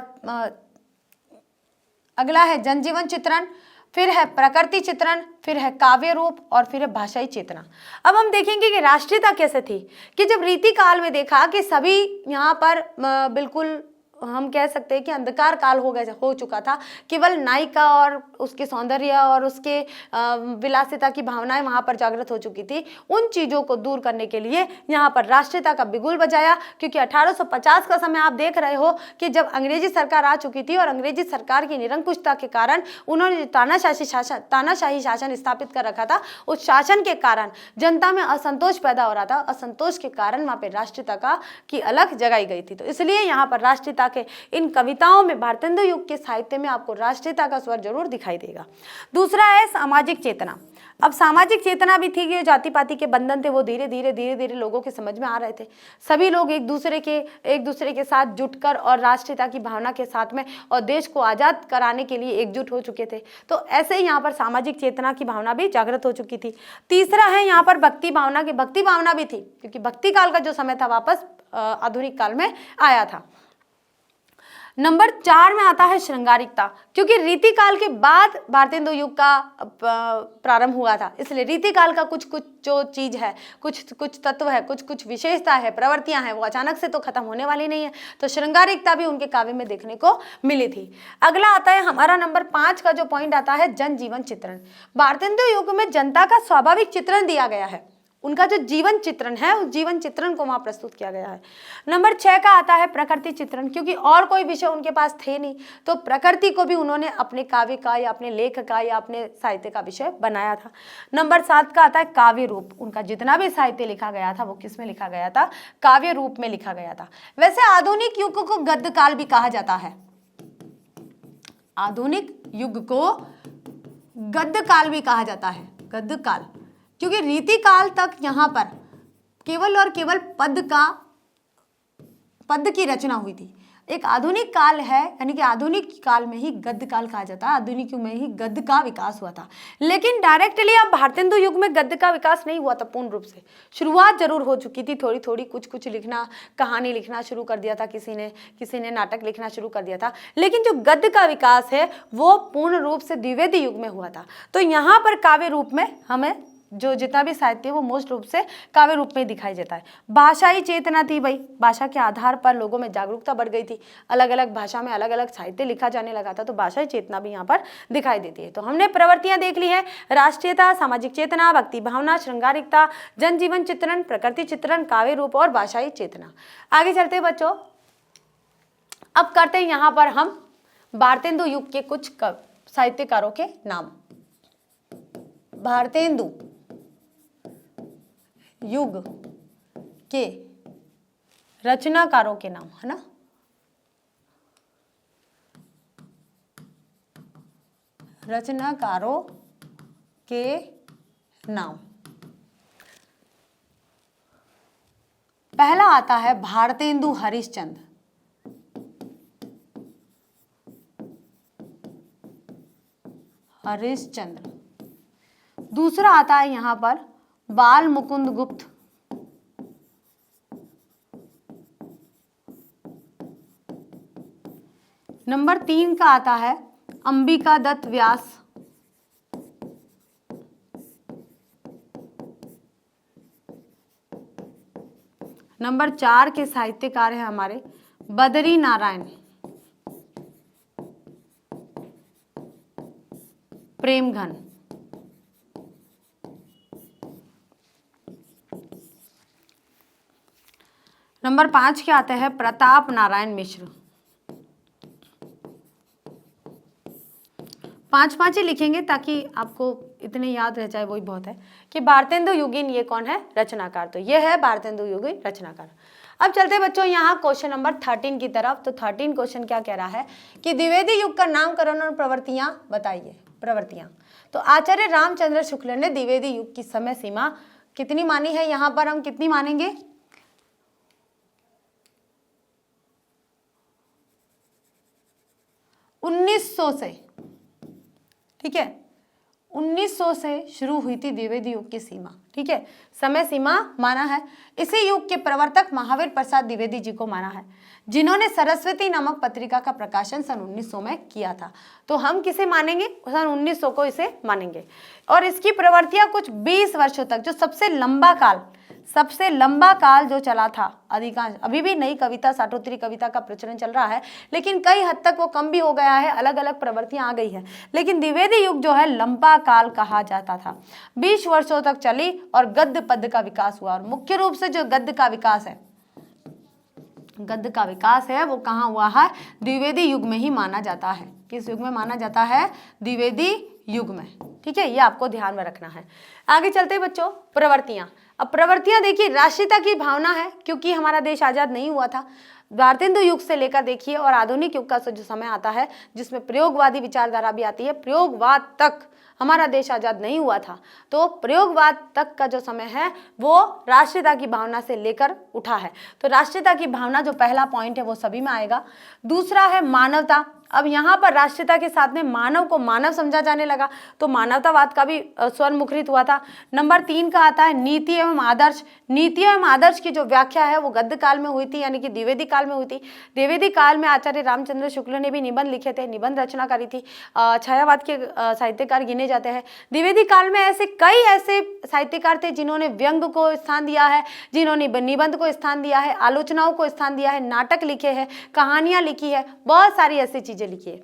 अगला है जनजीवन चित्रण, फिर है प्रकृति चित्रण, फिर है काव्य रूप, और फिर है भाषाई चेतना। अब हम देखेंगे कि राष्ट्रीयता कैसे थी, कि जब रीति काल में देखा कि सभी यहाँ पर बिल्कुल हम कह सकते हैं कि अंधकार काल हो चुका था, केवल नायिका और उसके सौंदर्य और उसके विलासिता की भावनाएं वहां पर जागृत हो चुकी थी। उन चीजों को दूर करने के लिए यहाँ पर राष्ट्रीयता का बिगुल बजाया, क्योंकि 1850 का समय आप देख रहे हो कि जब अंग्रेजी सरकार आ चुकी थी, और अंग्रेजी सरकार की निरंकुशता के कारण उन्होंने तानाशाही शासन स्थापित कर रखा था, उस शासन के कारण जनता में असंतोष पैदा हो रहा था। असंतोष के कारण वहां पर राष्ट्रीयता की अलग जगाई गई थी। तो इसलिए यहाँ पर राष्ट्रीयता के इन कविताओं में, भारतेंदु युग के साहित्य में आपको राष्ट्रीयता का स्वर जरूर दिखाई देगा। दूसरा है सामाजिक चेतना। अब सामाजिक चेतना भी थी कि जाति पाति के बंधन थे वो धीरे धीरे लोगों के समझ में आ रहे थे। सभी लोग एक दूसरे के साथ जुटकर और राष्ट्रीयता की भावना के साथ में और देश को आजाद कराने के लिए एकजुट हो चुके थे। तो ऐसे ही यहाँ पर सामाजिक चेतना की भावना भी जागृत हो चुकी थी। तीसरा है यहाँ पर भक्ति भावना की, भक्ति भावना भी थी, क्योंकि भक्ति काल का जो समय था वापस आधुनिक काल में आया था। नंबर 4 में आता है श्रृंगारिकता, क्योंकि रीति काल के बाद भारतेंदु युग का प्रारंभ हुआ था, इसलिए रीति काल का कुछ जो चीज है, कुछ तत्व है, कुछ विशेषता है, प्रवृत्तियां हैं, वो अचानक से तो खत्म होने वाली नहीं है। तो श्रृंगारिकता भी उनके काव्य में देखने को मिली थी। अगला आता है हमारा नंबर 5 का जो पॉइंट आता है जनजीवन चित्रण। भारतेंदु युग में जनता का स्वाभाविक चित्रण दिया गया है, उनका जो जीवन चित्रण है उस जीवन चित्रण को वहां प्रस्तुत किया गया है। नंबर 6 का आता है प्रकृति चित्रण, क्योंकि और कोई विषय उनके पास थे नहीं, तो प्रकृति को भी उन्होंने अपने काव्य का या अपने लेख का या अपने साहित्य का विषय बनाया था। नंबर 7 का आता है काव्य रूप। उनका जितना भी साहित्य लिखा गया था वो किस में लिखा गया था, काव्य रूप में लिखा गया था। वैसे आधुनिक युग को गद्य काल भी कहा जाता है, आधुनिक युग को गद्य काल भी कहा जाता है, गद्य काल, क्योंकि रीति काल तक यहाँ पर केवल और केवल पद की रचना हुई थी। एक आधुनिक काल है, यानी कि आधुनिक काल में ही गद्य काल कहा जाता है, आधुनिक युग में ही गद्य का विकास हुआ था। लेकिन डायरेक्टली अब भारतेंदु युग में गद्य का विकास नहीं हुआ था पूर्ण रूप से, शुरुआत जरूर हो चुकी थी, थोड़ी थोड़ी कुछ लिखना, कहानी लिखना शुरू कर दिया था किसी ने नाटक लिखना शुरू कर दिया था, लेकिन जो गद्य का विकास है वो पूर्ण रूप से द्विवेदी युग में हुआ था। तो यहाँ पर काव्य रूप में हमें जो जितना भी साहित्य है वो मोस्ट रूप से काव्य रूप में दिखाई देता है। भाषाई चेतना थी भाई, भाषा के आधार पर लोगों में जागरूकता बढ़ गई थी, अलग अलग भाषा में अलग अलग साहित्य लिखा जाने लगा था, तो भाषाई चेतना भी यहाँ पर दिखाई देती है। तो हमने प्रवृत्तियां देख ली है, राष्ट्रीयता, सामाजिक चेतना, भक्ति भावना, श्रृंगारिकता, जनजीवन चित्रण, प्रकृति चित्रण, काव्य रूप और भाषाई चेतना। आगे चलते बच्चों, अब करते हैं यहाँ पर हम भारतेंदु युग के कुछ साहित्यकारों के नाम। भारतेंदु युग के रचनाकारों के नाम, है ना, रचनाकारों के नाम। पहला आता है भारतेंदु हरिश्चंद्र। हरिश्चंद्र। दूसरा आता है यहां पर बाल मुकुंद गुप्त। नंबर 3 का आता है अंबिका दत्त व्यास। नंबर 4 के साहित्यकार हैं हमारे बद्री नारायण प्रेमघन। नंबर 5 के आते हैं प्रताप नारायण मिश्र। 5 ही लिखेंगे ताकि आपको इतने याद रह जाए, वही बहुत है कि भारतेंदु युगीन ये कौन है, रचनाकार। तो ये है भारतेंदु युगीन रचनाकार। अब चलते बच्चों यहाँ क्वेश्चन नंबर 13 की तरफ। तो 13 क्वेश्चन क्या कह रहा है कि द्विवेदी युग का नामकरण और प्रवृत्तियां बताइए। प्रवृत्तियां, तो आचार्य रामचंद्र शुक्ल ने द्विवेदी युग की समय सीमा कितनी मानी है, यहाँ पर हम कितनी मानेंगे, 1900 से, ठीक है, 1900 से शुरू हुई थी द्विवेदी युग की सीमा, ठीक है, समय सीमा माना है। इसी युग के प्रवर्तक महावीर प्रसाद द्विवेदी जी को माना है, जिन्होंने सरस्वती नामक पत्रिका का प्रकाशन सन 1900 में किया था। तो हम किसे मानेंगे, सन 1900 को इसे मानेंगे। और इसकी प्रवृत्तियां कुछ 20 वर्षों तक, जो सबसे लंबा काल जो चला था, अधिकांश अभी भी नई कविता साठोत्तरी कविता का प्रचलन चल रहा है, लेकिन कई हद तक वो कम भी हो गया है, अलग अलग प्रवृत्तियां आ गई है, लेकिन द्विवेदी युग जो है लंबा काल कहा जाता था, 20 वर्षों तक चली और गद्य पद्य का विकास हुआ। और मुख्य रूप से जो गद्य का विकास है वो कहाँ हुआ है, द्विवेदी युग में ही माना जाता है। किस युग में माना जाता है, द्विवेदी युग में, ठीक है, ये आपको ध्यान में रखना है। आगे चलते हैं बच्चों, प्रवृत्तियां। अब प्रवृत्तियां देखिए, राष्ट्रीयता की भावना है, क्योंकि हमारा देश आजाद नहीं हुआ था। भारतेंदु युग से लेकर देखिए और आधुनिक युग का जो समय आता है, जिसमें प्रयोगवादी विचारधारा भी आती है, प्रयोगवाद तक हमारा देश आजाद नहीं हुआ था, तो प्रयोगवाद तक का जो समय है वो राष्ट्रीयता की भावना से लेकर उठा है। तो राष्ट्रीयता की भावना जो पहला पॉइंट है वो सभी में आएगा। दूसरा है मानवता। अब यहाँ पर राष्ट्रीयता के साथ में मानव को मानव समझा जाने लगा, तो मानवतावाद का भी स्वर्ण मुखरित हुआ था। नंबर 3 का आता है नीति एवं आदर्श। नीति एवं आदर्श की जो व्याख्या है वो गद्य काल में हुई थी, यानी कि द्विवेदी काल में हुई थी। द्विवेदी काल में आचार्य रामचंद्र शुक्ल ने भी निबंध लिखे थे, निबंध रचना करी थी, छायावाद के साहित्यकार गिने जाते हैं। द्विवेदी काल में कई ऐसे साहित्यकार थे जिन्होंने व्यंग को स्थान दिया है, जिन्होंने निबंध को स्थान दिया है, आलोचनाओं को स्थान दिया है, नाटक लिखे हैं, कहानियां लिखी है, बहुत सारी ऐसी चीजें लिखी है।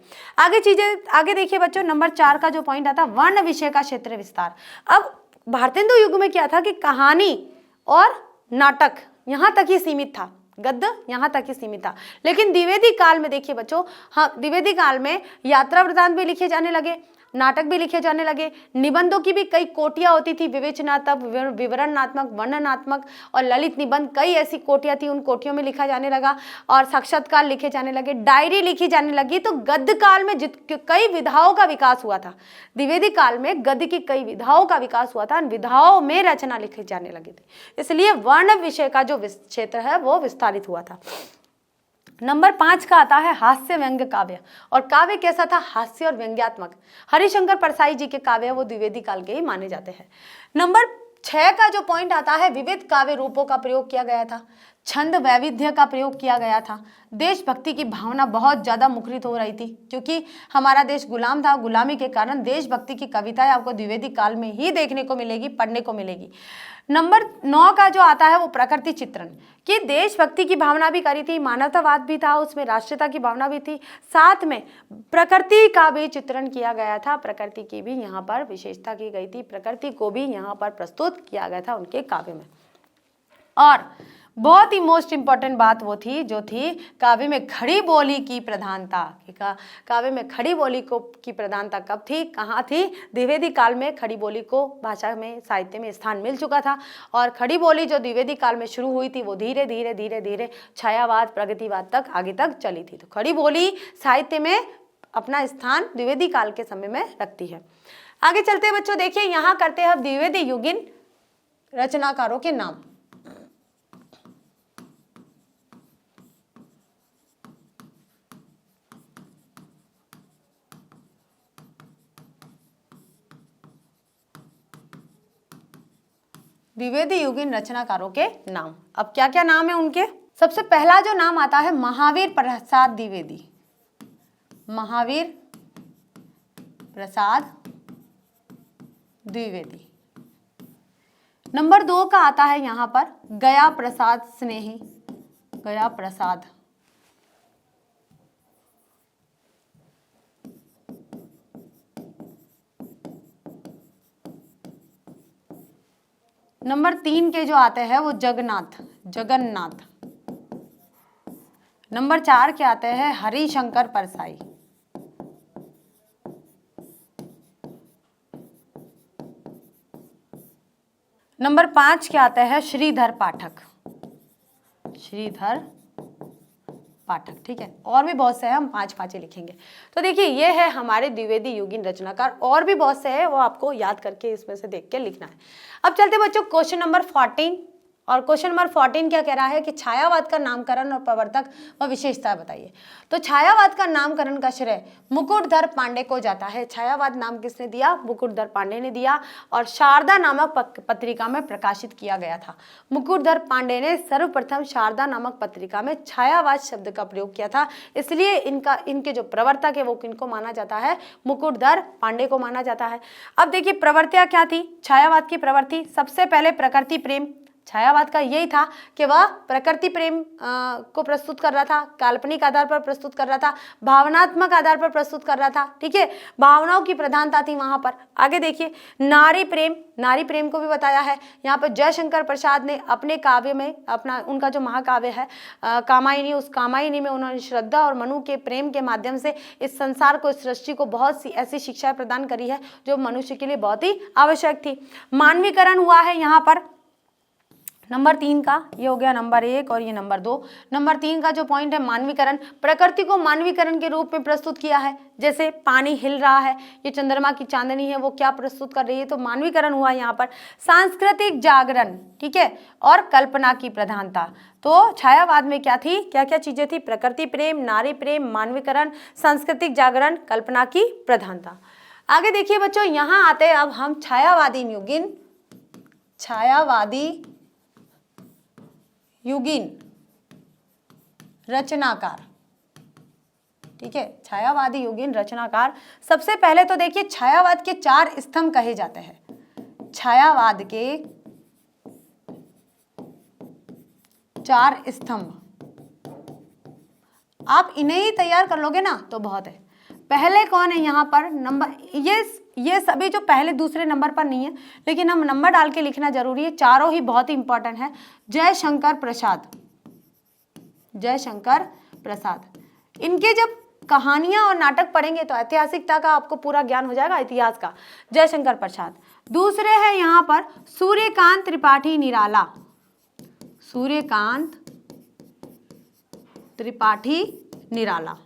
आगे देखिए बच्चों, नंबर 4 का जो पॉइंट आता है वर्ण विषय का क्षेत्र विस्तार। अब भारतेंदु युग में क्या था कि कहानी और नाटक यहां तक ही सीमित था, गद्य यहां तक ही सीमित था। लेकिन द्विवेदी काल में देखिए बच्चों, हाँ, द्विवेदी काल में यात्रा वृत्तांत भी लिखे जाने लगे, नाटक भी लिखे जाने लगे, निबंधों की भी कई कोटियां होती थी, विवेचनात्मक, विवरणात्मक, वर्णनात्मक और ललित निबंध, कई ऐसी कोटियां थी, उन कोटियों में लिखा जाने लगा। और साक्षात्कार लिखे जाने लगे, डायरी लिखी जाने लगी। तो गद्य काल में कई विधाओं का विकास हुआ था। द्विवेदी काल में गद्य की कई विधाओं का विकास हुआ था, विधाओं में रचना लिखे जाने लगे थे, इसलिए वर्ण विषय का जो क्षेत्र है वो विस्तारित हुआ था। नंबर 5 का आता है हास्य व्यंग्य काव्य। और काव्य कैसा था, हास्य और व्यंग्यात्मक। हरिशंकर परसाई जी के काव्य वो द्विवेदी काल के ही माने जाते हैं। नंबर 6 का जो पॉइंट आता है, विविध काव्य रूपों का प्रयोग किया गया था, छंद वैविध्य का प्रयोग किया गया था, देशभक्ति की भावना बहुत ज्यादा मुखरित हो रही थी, क्योंकि हमारा देश गुलाम था, गुलामी के कारण देशभक्ति की कविताएं आपको द्विवेदी काल में ही देखने को मिलेगी, पढ़ने को मिलेगी। नंबर 9 का जो आता है वो प्रकृति चित्रण, कि देशभक्ति की भावना भी करी थी, मानवतावाद भी था, उसमें राष्ट्रीयता की भावना भी थी, साथ में प्रकृति का भी चित्रण किया गया था, प्रकृति की भी यहाँ पर विशेषता की गई थी, प्रकृति को भी यहाँ पर प्रस्तुत किया गया था उनके काव्य में। और बहुत ही मोस्ट इंपॉर्टेंट बात वो थी जो थी काव्य में खड़ी बोली की प्रधानता। काव्य में खड़ी बोली की प्रधानता कब थी, कहाँ थी, द्विवेदी काल में खड़ी बोली को भाषा में, साहित्य में स्थान मिल चुका था। और खड़ी बोली जो द्विवेदी काल में शुरू हुई थी वो धीरे धीरे धीरे धीरे छायावाद, प्रगतिवाद तक आगे तक चली थी। तो खड़ी बोली साहित्य में अपना स्थान द्विवेदी काल के समय में रखती है। आगे चलते हैं बच्चों, देखिए यहाँ करते हैं द्विवेदी युगीन रचनाकारों के नाम। द्विवेदी युगीन रचनाकारों के नाम। अब क्या क्या नाम है उनके? सबसे पहला जो नाम आता है महावीर प्रसाद द्विवेदी, महावीर प्रसाद द्विवेदी। नंबर 2 का आता है यहां पर गया प्रसाद स्नेही, गया प्रसाद। नंबर 3 के जो आते हैं वो जगन्नाथ। नंबर 4 के आते हैं हरिशंकर परसाई। नंबर 5 के आते हैं श्रीधर पाठक, ठीक है। और भी बहुत से हैं, हम 5 लिखेंगे। तो देखिए ये है हमारे द्विवेदी युगीन रचनाकार, और भी बहुत से हैं, वो आपको याद करके इसमें से देख के लिखना है। अब चलते बच्चों क्वेश्चन नंबर 14, और क्वेश्चन नंबर 14 क्या कह रहा है कि छायावाद का नामकरण और प्रवर्तक व विशेषता बताइए। तो छायावाद का नामकरण का श्रेय मुकुटधर पांडे को जाता है। छायावाद नाम किसने दिया? मुकुटधर पांडे ने दिया, और शारदा नामक पत्रिका में प्रकाशित किया गया था। मुकुटधर पांडे ने सर्वप्रथम शारदा नामक पत्रिका में छायावाद शब्द का प्रयोग किया था, इसलिए इनके जो प्रवर्तक है वो किनको माना जाता है? मुकुटधर पांडे को माना जाता है। अब देखिए प्रवृत्तियां क्या थी छायावाद की? प्रवृत्ति सबसे पहले प्रकृति प्रेम। छायावाद का यही था कि वह प्रकृति प्रेम को प्रस्तुत कर रहा था, काल्पनिक आधार पर प्रस्तुत कर रहा था, भावनात्मक आधार पर प्रस्तुत कर रहा था, ठीक है। भावनाओं की प्रधानता थी वहां पर। आगे देखिए नारी प्रेम को भी बताया है यहाँ पर। जयशंकर प्रसाद ने अपने काव्य में उनका जो महाकाव्य है कामायनी, उस कामायनी में उन्होंने श्रद्धा और मनु के प्रेम के माध्यम से इस संसार को, इस सृष्टि को बहुत सी ऐसी शिक्षाएं प्रदान करी है जो मनुष्य के लिए बहुत ही आवश्यक थी। मानवीकरण हुआ है यहाँ पर नंबर 3 का, ये हो गया नंबर 1 और ये नंबर 2। नंबर 3 का जो पॉइंट है मानवीकरण, प्रकृति को मानवीकरण के रूप में प्रस्तुत किया है। जैसे पानी हिल रहा है, ये चंद्रमा की चांदनी है, वो क्या प्रस्तुत कर रही है, तो मानवीकरण हुआ यहाँ पर। सांस्कृतिक जागरण, ठीक है, और कल्पना की प्रधानता। तो छायावाद में क्या थी, क्या क्या चीजें थी? प्रकृति प्रेम, नारी प्रेम, मानवीकरण, सांस्कृतिक जागरण, कल्पना की प्रधानता। आगे देखिए बच्चों, यहाँ आते हैं अब हम छायावादी युगीन रचनाकार, ठीक है। छायावादी युगीन रचनाकार, सबसे पहले तो देखिए छायावाद के 4 स्तंभ कहे जाते हैं। छायावाद के 4 स्तंभ, आप इन्हें ही तैयार कर लोगे ना तो बहुत है। पहले कौन है यहाँ पर? नंबर, ये सभी जो पहले दूसरे नंबर पर नहीं है, लेकिन हम नंबर डाल के लिखना जरूरी है, चारों ही बहुत ही इंपॉर्टेंट है। जयशंकर प्रसाद, इनके जब कहानियां और नाटक पढ़ेंगे तो ऐतिहासिकता का आपको पूरा ज्ञान हो जाएगा, इतिहास का। जयशंकर प्रसाद। दूसरे है यहाँ पर सूर्यकांत त्रिपाठी निराला, सूर्यकांत त्रिपाठी निराला।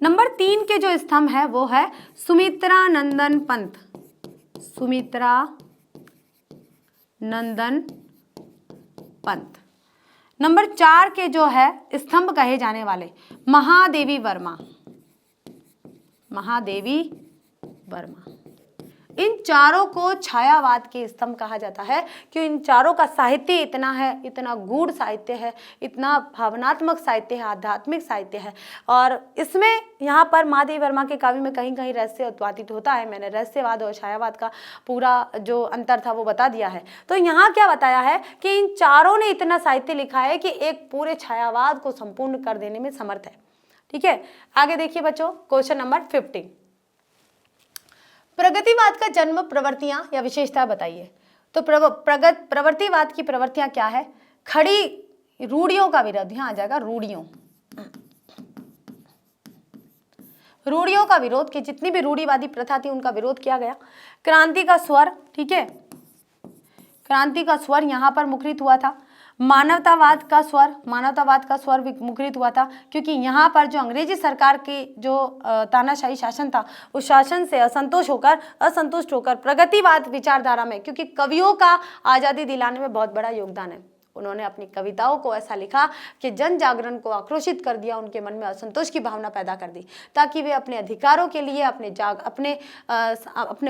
नंबर 3 के जो स्तंभ है वो है सुमित्रा नंदन पंत, सुमित्रा नंदन पंत। नंबर 4 के जो है स्तंभ कहे जाने वाले महादेवी वर्मा, महादेवी वर्मा। इन चारों को छायावाद के स्तंभ कहा जाता है कि इन चारों का साहित्य इतना है, इतना गूढ़ साहित्य है, इतना भावनात्मक साहित्य है, आध्यात्मिक साहित्य है। और इसमें यहाँ पर महादेवी वर्मा के काव्य में कहीं कहीं रहस्य उत्पादित होता है। मैंने रहस्यवाद और छायावाद का पूरा जो अंतर था वो बता दिया है। तो यहाँ क्या बताया है कि इन चारों ने इतना साहित्य लिखा है कि एक पूरे छायावाद को संपूर्ण कर देने में समर्थ है, ठीक है। आगे देखिए बच्चों क्वेश्चन नंबर 15, प्रगतिवाद का जन्म, प्रवृत्तियां या विशेषता बताइए। तो प्रवृत्तिवाद की प्रवृत्तियां क्या है? खड़ी रूढ़ियों का विरोध, यहां आ जाएगा रूढ़ियों का विरोध, कि जितनी भी रूढ़िवादी प्रथा थी उनका विरोध किया गया। क्रांति का स्वर, ठीक है, क्रांति का स्वर यहां पर मुखरित हुआ था। मानवतावाद का स्वर मुखरित हुआ था, क्योंकि यहाँ पर जो अंग्रेजी सरकार की जो तानाशाही शासन था उस शासन से असंतुष्ट होकर प्रगतिवाद विचारधारा में, क्योंकि कवियों का आज़ादी दिलाने में बहुत बड़ा योगदान है, उन्होंने अपनी कविताओं को ऐसा लिखा कि जन जागरण को आक्रोशित कर दिया, उनके मन में असंतोष की भावना पैदा कर दी, ताकि वे अपने अधिकारों के लिए, अपने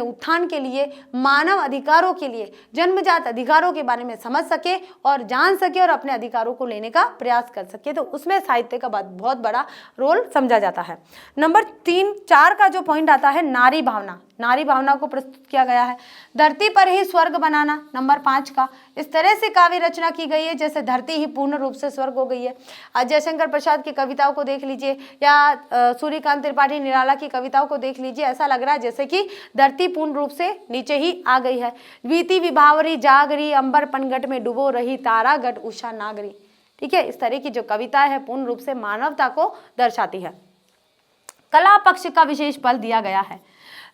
उत्थान के लिए, मानव अधिकारों के लिए, जन्मजात अधिकारों के बारे में समझ सके और जान सके और अपने अधिकारों को लेने का प्रयास कर सके। तो उसमें साहित्य का बहुत बड़ा रोल समझा जाता है। नंबर 4 का जो पॉइंट आता है, नारी भावना। नारी भावना को प्रस्तुत किया गया है। धरती पर ही स्वर्ग बनाना, नंबर 5 का। इस तरह से काव्य रचना की गई है जैसे धरती ही पूर्ण रूप से स्वर्ग हो गई है। अजय शंकर प्रसाद की कविताओं को देख लीजिए या सूर्यकांत त्रिपाठी निराला की कविताओं को देख लीजिए, ऐसा लग रहा है जैसे कि धरती पूर्ण रूप से नीचे ही आ गई है। बीती विभावरी जागरी, अंबर पनघट में डुबो रही, तारा गट उषा नागरी। ठीक है, इस तरह की जो कविता है पूर्ण रूप से मानवता को दर्शाती है। कला पक्ष का विशेष बल दिया गया है।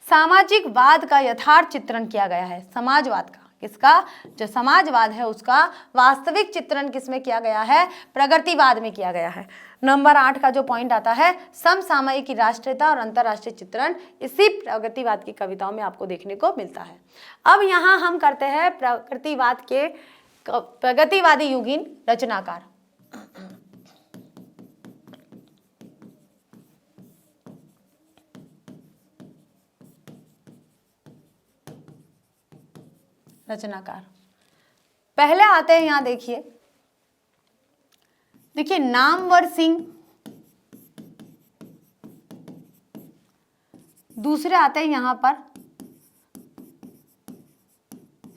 सामाजिकवाद का यथार्थ चित्रण किया गया है। समाजवाद का, किसका? जो समाजवाद है उसका वास्तविक चित्रण किसमें किया गया है? प्रगतिवाद में किया गया है। नंबर 8 का जो पॉइंट आता है, समसामयिक की राष्ट्रीयता और अंतर्राष्ट्रीय चित्रण इसी प्रगतिवाद की कविताओं में आपको देखने को मिलता है। अब यहाँ हम करते हैं प्रगतिवाद के प्रगतिवादी युगीन रचनाकार। पहले आते हैं, यहां देखिए नामवर सिंह, दूसरे आते हैं यहां पर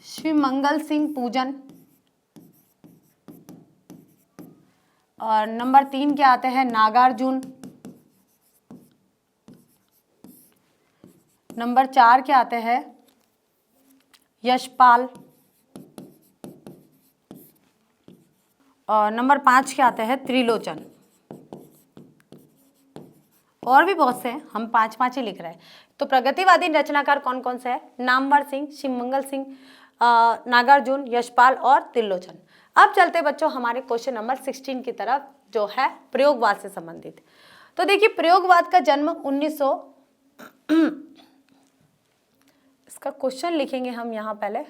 शिवमंगल सिंह पूजन, और नंबर 3 के आते हैं नागार्जुन, नंबर 4 के आते हैं यशपाल, और नंबर 5 के आते हैं त्रिलोचन। और भी बहुत से हैं, हम 5 ही लिख रहे हैं। तो प्रगतिवादी रचनाकार कौन कौन से हैं? नामवर सिंह, शिवमंगल सिंह, नागार्जुन, यशपाल और त्रिलोचन। अब चलते बच्चों हमारे क्वेश्चन नंबर 16 की तरफ, जो है प्रयोगवाद से संबंधित। तो देखिए प्रयोगवाद का जन्म 1900 इसका क्वेश्चन लिखेंगे हम यहाँ पहले।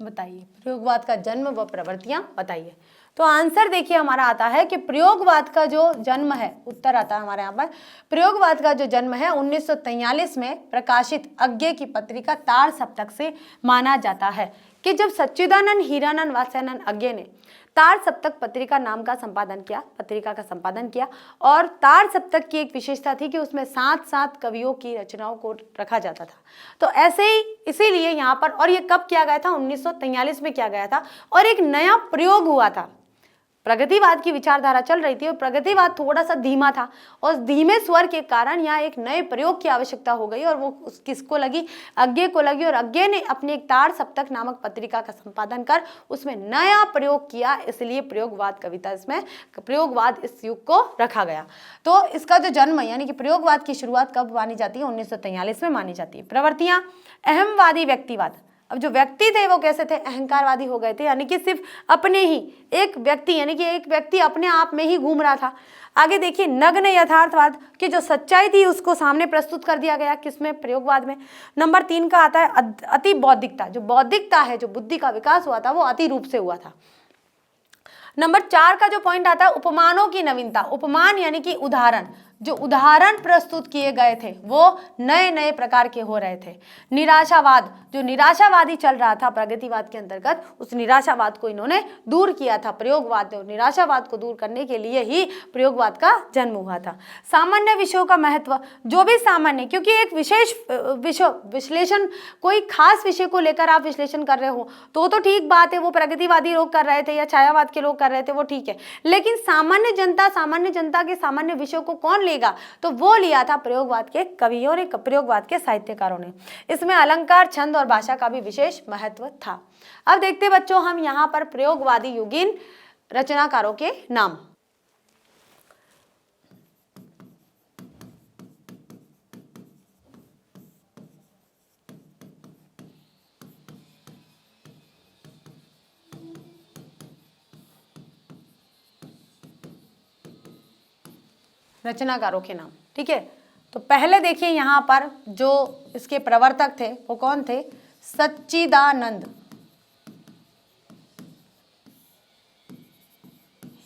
बताइए प्रयोगवाद का जन्म व प्रवृत्तियां बताइए। तो आंसर देखिए हमारा आता है कि प्रयोगवाद का जो जन्म है, उत्तर आता है हमारे यहाँ पर, प्रयोगवाद का जो जन्म है 1943 में प्रकाशित अज्ञे की पत्रिका तार सप्तक से माना जाता है कि जब सच्चिदानंद हीरानंद वात्स्यानंद अज्ञे ने तार सप्तक पत्रिका का संपादन किया और तार सप्तक की एक विशेषता थी कि उसमें 7 कवियों की रचनाओं को रखा जाता था। तो ऐसे ही इसीलिए यहाँ पर, और ये कब किया गया था? 1943 में किया गया था, और एक नया प्रयोग हुआ था। प्रगतिवाद की विचारधारा चल रही थी और प्रगतिवाद थोड़ा सा धीमा था, और धीमे स्वर के कारण यहाँ एक नए प्रयोग की आवश्यकता हो गई, और वो किसको लगी? अज्ञे को लगी। और अज्ञे ने अपनी एक तार सप्तक नामक पत्रिका का संपादन कर उसमें नया प्रयोग किया, इसलिए प्रयोगवाद कविता, इसमें प्रयोगवाद इस युग को रखा गया। तो इसका जो जन्म यानी कि प्रयोगवाद की शुरुआत कब मानी जाती है? 1943 में मानी जाती है। प्रवृत्तियां, अहमवादी व्यक्तिवाद। अब जो व्यक्ति थे वो कैसे थे? अहंकारवादी हो गए थे, यानी कि सिर्फ अपने ही एक व्यक्ति, यानी कि एक व्यक्ति अपने आप में ही घूम रहा था। आगे देखिए नग्न यथार्थवाद की जो सच्चाई थी उसको सामने प्रस्तुत कर दिया गया, किसमें? प्रयोगवाद में। नंबर 3 का आता है अति बौद्धिकता। जो बौद्धिकता है, जो बुद्धि का विकास हुआ था वो अति रूप से हुआ था। नंबर 4 का जो पॉइंट आता है उपमानों की नवीनता। उपमान यानी कि उदाहरण, जो उदाहरण प्रस्तुत किए गए थे वो नए नए प्रकार के हो रहे थे। निराशावाद, जो निराशावादी चल रहा था प्रगतिवाद के अंतर्गत, उस निराशावाद को इन्होंने दूर किया था। प्रयोगवाद ने निराशावाद को दूर करने के लिए ही प्रयोगवाद का जन्म हुआ था। सामान्य विषयों का महत्व, जो भी सामान्य, क्योंकि एक विशेष विश्लेषण, कोई खास विषय को लेकर आप विश्लेषण कर रहे हो तो ठीक बात है, वो प्रगतिवादी लोग कर रहे थे या छायावाद के लोग कर रहे थे, वो ठीक है। लेकिन सामान्य जनता के सामान्य विषयों को कौन लेगा? तो वो लिया था प्रयोगवाद के कवियों ने, प्रयोगवाद के साहित्यकारों ने। इसमें अलंकार, छंद और भाषा का भी विशेष महत्व था। अब देखते बच्चों हम यहाँ पर प्रयोगवादी युगीन रचनाकारों के नाम। रचनाकारों के नाम। ठीक है, तो पहले देखिए यहाँ पर जो इसके प्रवर्तक थे वो कौन थे? सच्चिदानंद,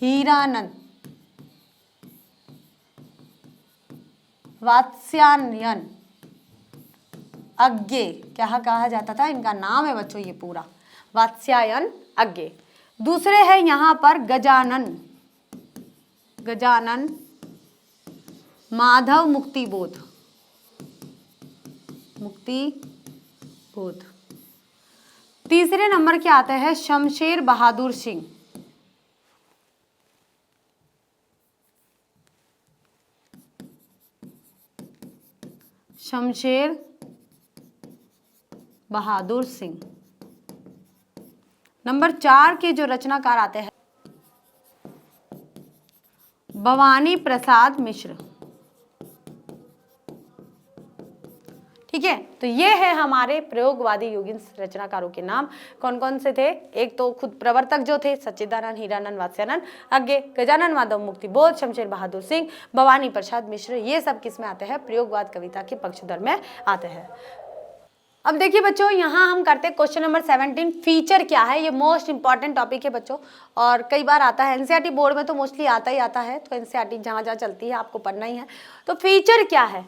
हीरानंद, वात्स्यायन, अज्ञे, क्या कहा जाता था, इनका नाम है बच्चों ये पूरा, वात्स्यायन अज्ञे। दूसरे है यहाँ पर गजानन, गजानन माधव मुक्तिबोध, मुक्तिबोध। तीसरे नंबर के आते हैं शमशेर बहादुर सिंह, शमशेर बहादुर सिंह। नंबर 4 के जो रचनाकार आते हैं भवानी प्रसाद मिश्र। ठीक है, तो ये है हमारे प्रयोगवादी योगिन रचनाकारों के नाम। कौन कौन से थे? एक तो खुद प्रवर्तक जो थे सच्चिदानंद, हीरानंद, वात्स्यायन अज्ञे, गजानन माधव मुक्तिबोध, शमशेर बहादुर सिंह, भवानी प्रसाद मिश्र। ये सब किस में आते हैं? प्रयोगवाद कविता के पक्षधर में आते हैं। अब देखिए बच्चों, यहाँ हम करते हैं क्वेश्चन नंबर 17, फीचर क्या है? ये मोस्ट इंपॉर्टेंट टॉपिक है बच्चों, और कई बार आता है एनसीईआरटी बोर्ड में, तो मोस्टली आता ही आता है, तो एनसीईआरटी जहाँ जहाँ चलती है आपको पढ़ना ही है। तो फीचर क्या है?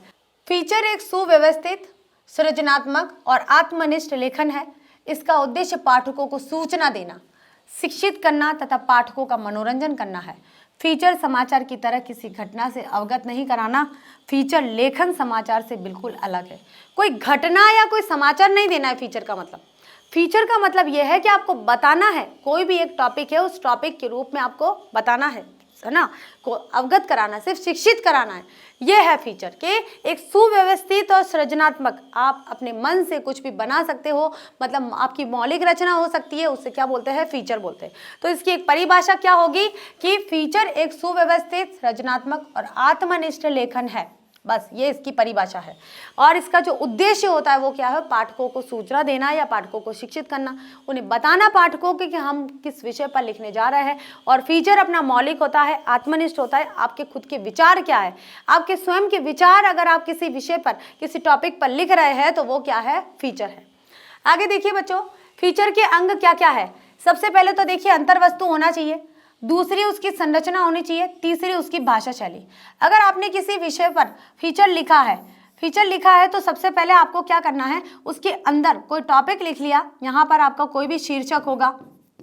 फीचर एक सुव्यवस्थित, सृजनात्मक और आत्मनिष्ठ लेखन है। इसका उद्देश्य पाठकों को सूचना देना, शिक्षित करना तथा पाठकों का मनोरंजन करना है। फीचर समाचार की तरह किसी घटना से अवगत नहीं कराना। फीचर लेखन समाचार से बिल्कुल अलग है। कोई घटना या कोई समाचार नहीं देना है फीचर का मतलब। फीचर का मतलब यह है कि आपको बताना है, कोई भी एक टॉपिक है उस टॉपिक के रूप में आपको बताना है ना, को अवगत कराना, सिर्फ शिक्षित कराना है। यह है फीचर के एक सुव्यवस्थित और सृजनात्मक, आप अपने मन से कुछ भी बना सकते हो, मतलब आपकी मौलिक रचना हो सकती है, उससे क्या बोलते हैं? फीचर बोलते हैं। तो इसकी एक परिभाषा क्या होगी कि फीचर एक सुव्यवस्थित, सृजनात्मक और आत्मनिष्ठ लेखन है। बस ये इसकी परिभाषा है। और इसका जो उद्देश्य होता है वो क्या है? पाठकों को सूचना देना या पाठकों को शिक्षित करना, उन्हें बताना पाठकों को कि हम किस विषय पर लिखने जा रहे हैं। और फीचर अपना मौलिक होता है, आत्मनिष्ठ होता है। आपके खुद के विचार क्या है, आपके स्वयं के विचार, अगर आप किसी विषय पर, किसी टॉपिक पर लिख रहे हैं तो वो क्या है? फीचर है। आगे देखिए बच्चों, फीचर के अंग क्या क्या है? सबसे पहले तो देखिए अंतर्वस्तु होना चाहिए, दूसरी उसकी संरचना होनी चाहिए, तीसरी उसकी भाषा शैली। अगर आपने किसी विषय पर फीचर लिखा है तो सबसे पहले आपको क्या करना है? उसके अंदर कोई टॉपिक लिख लिया, यहाँ पर आपका कोई भी शीर्षक होगा,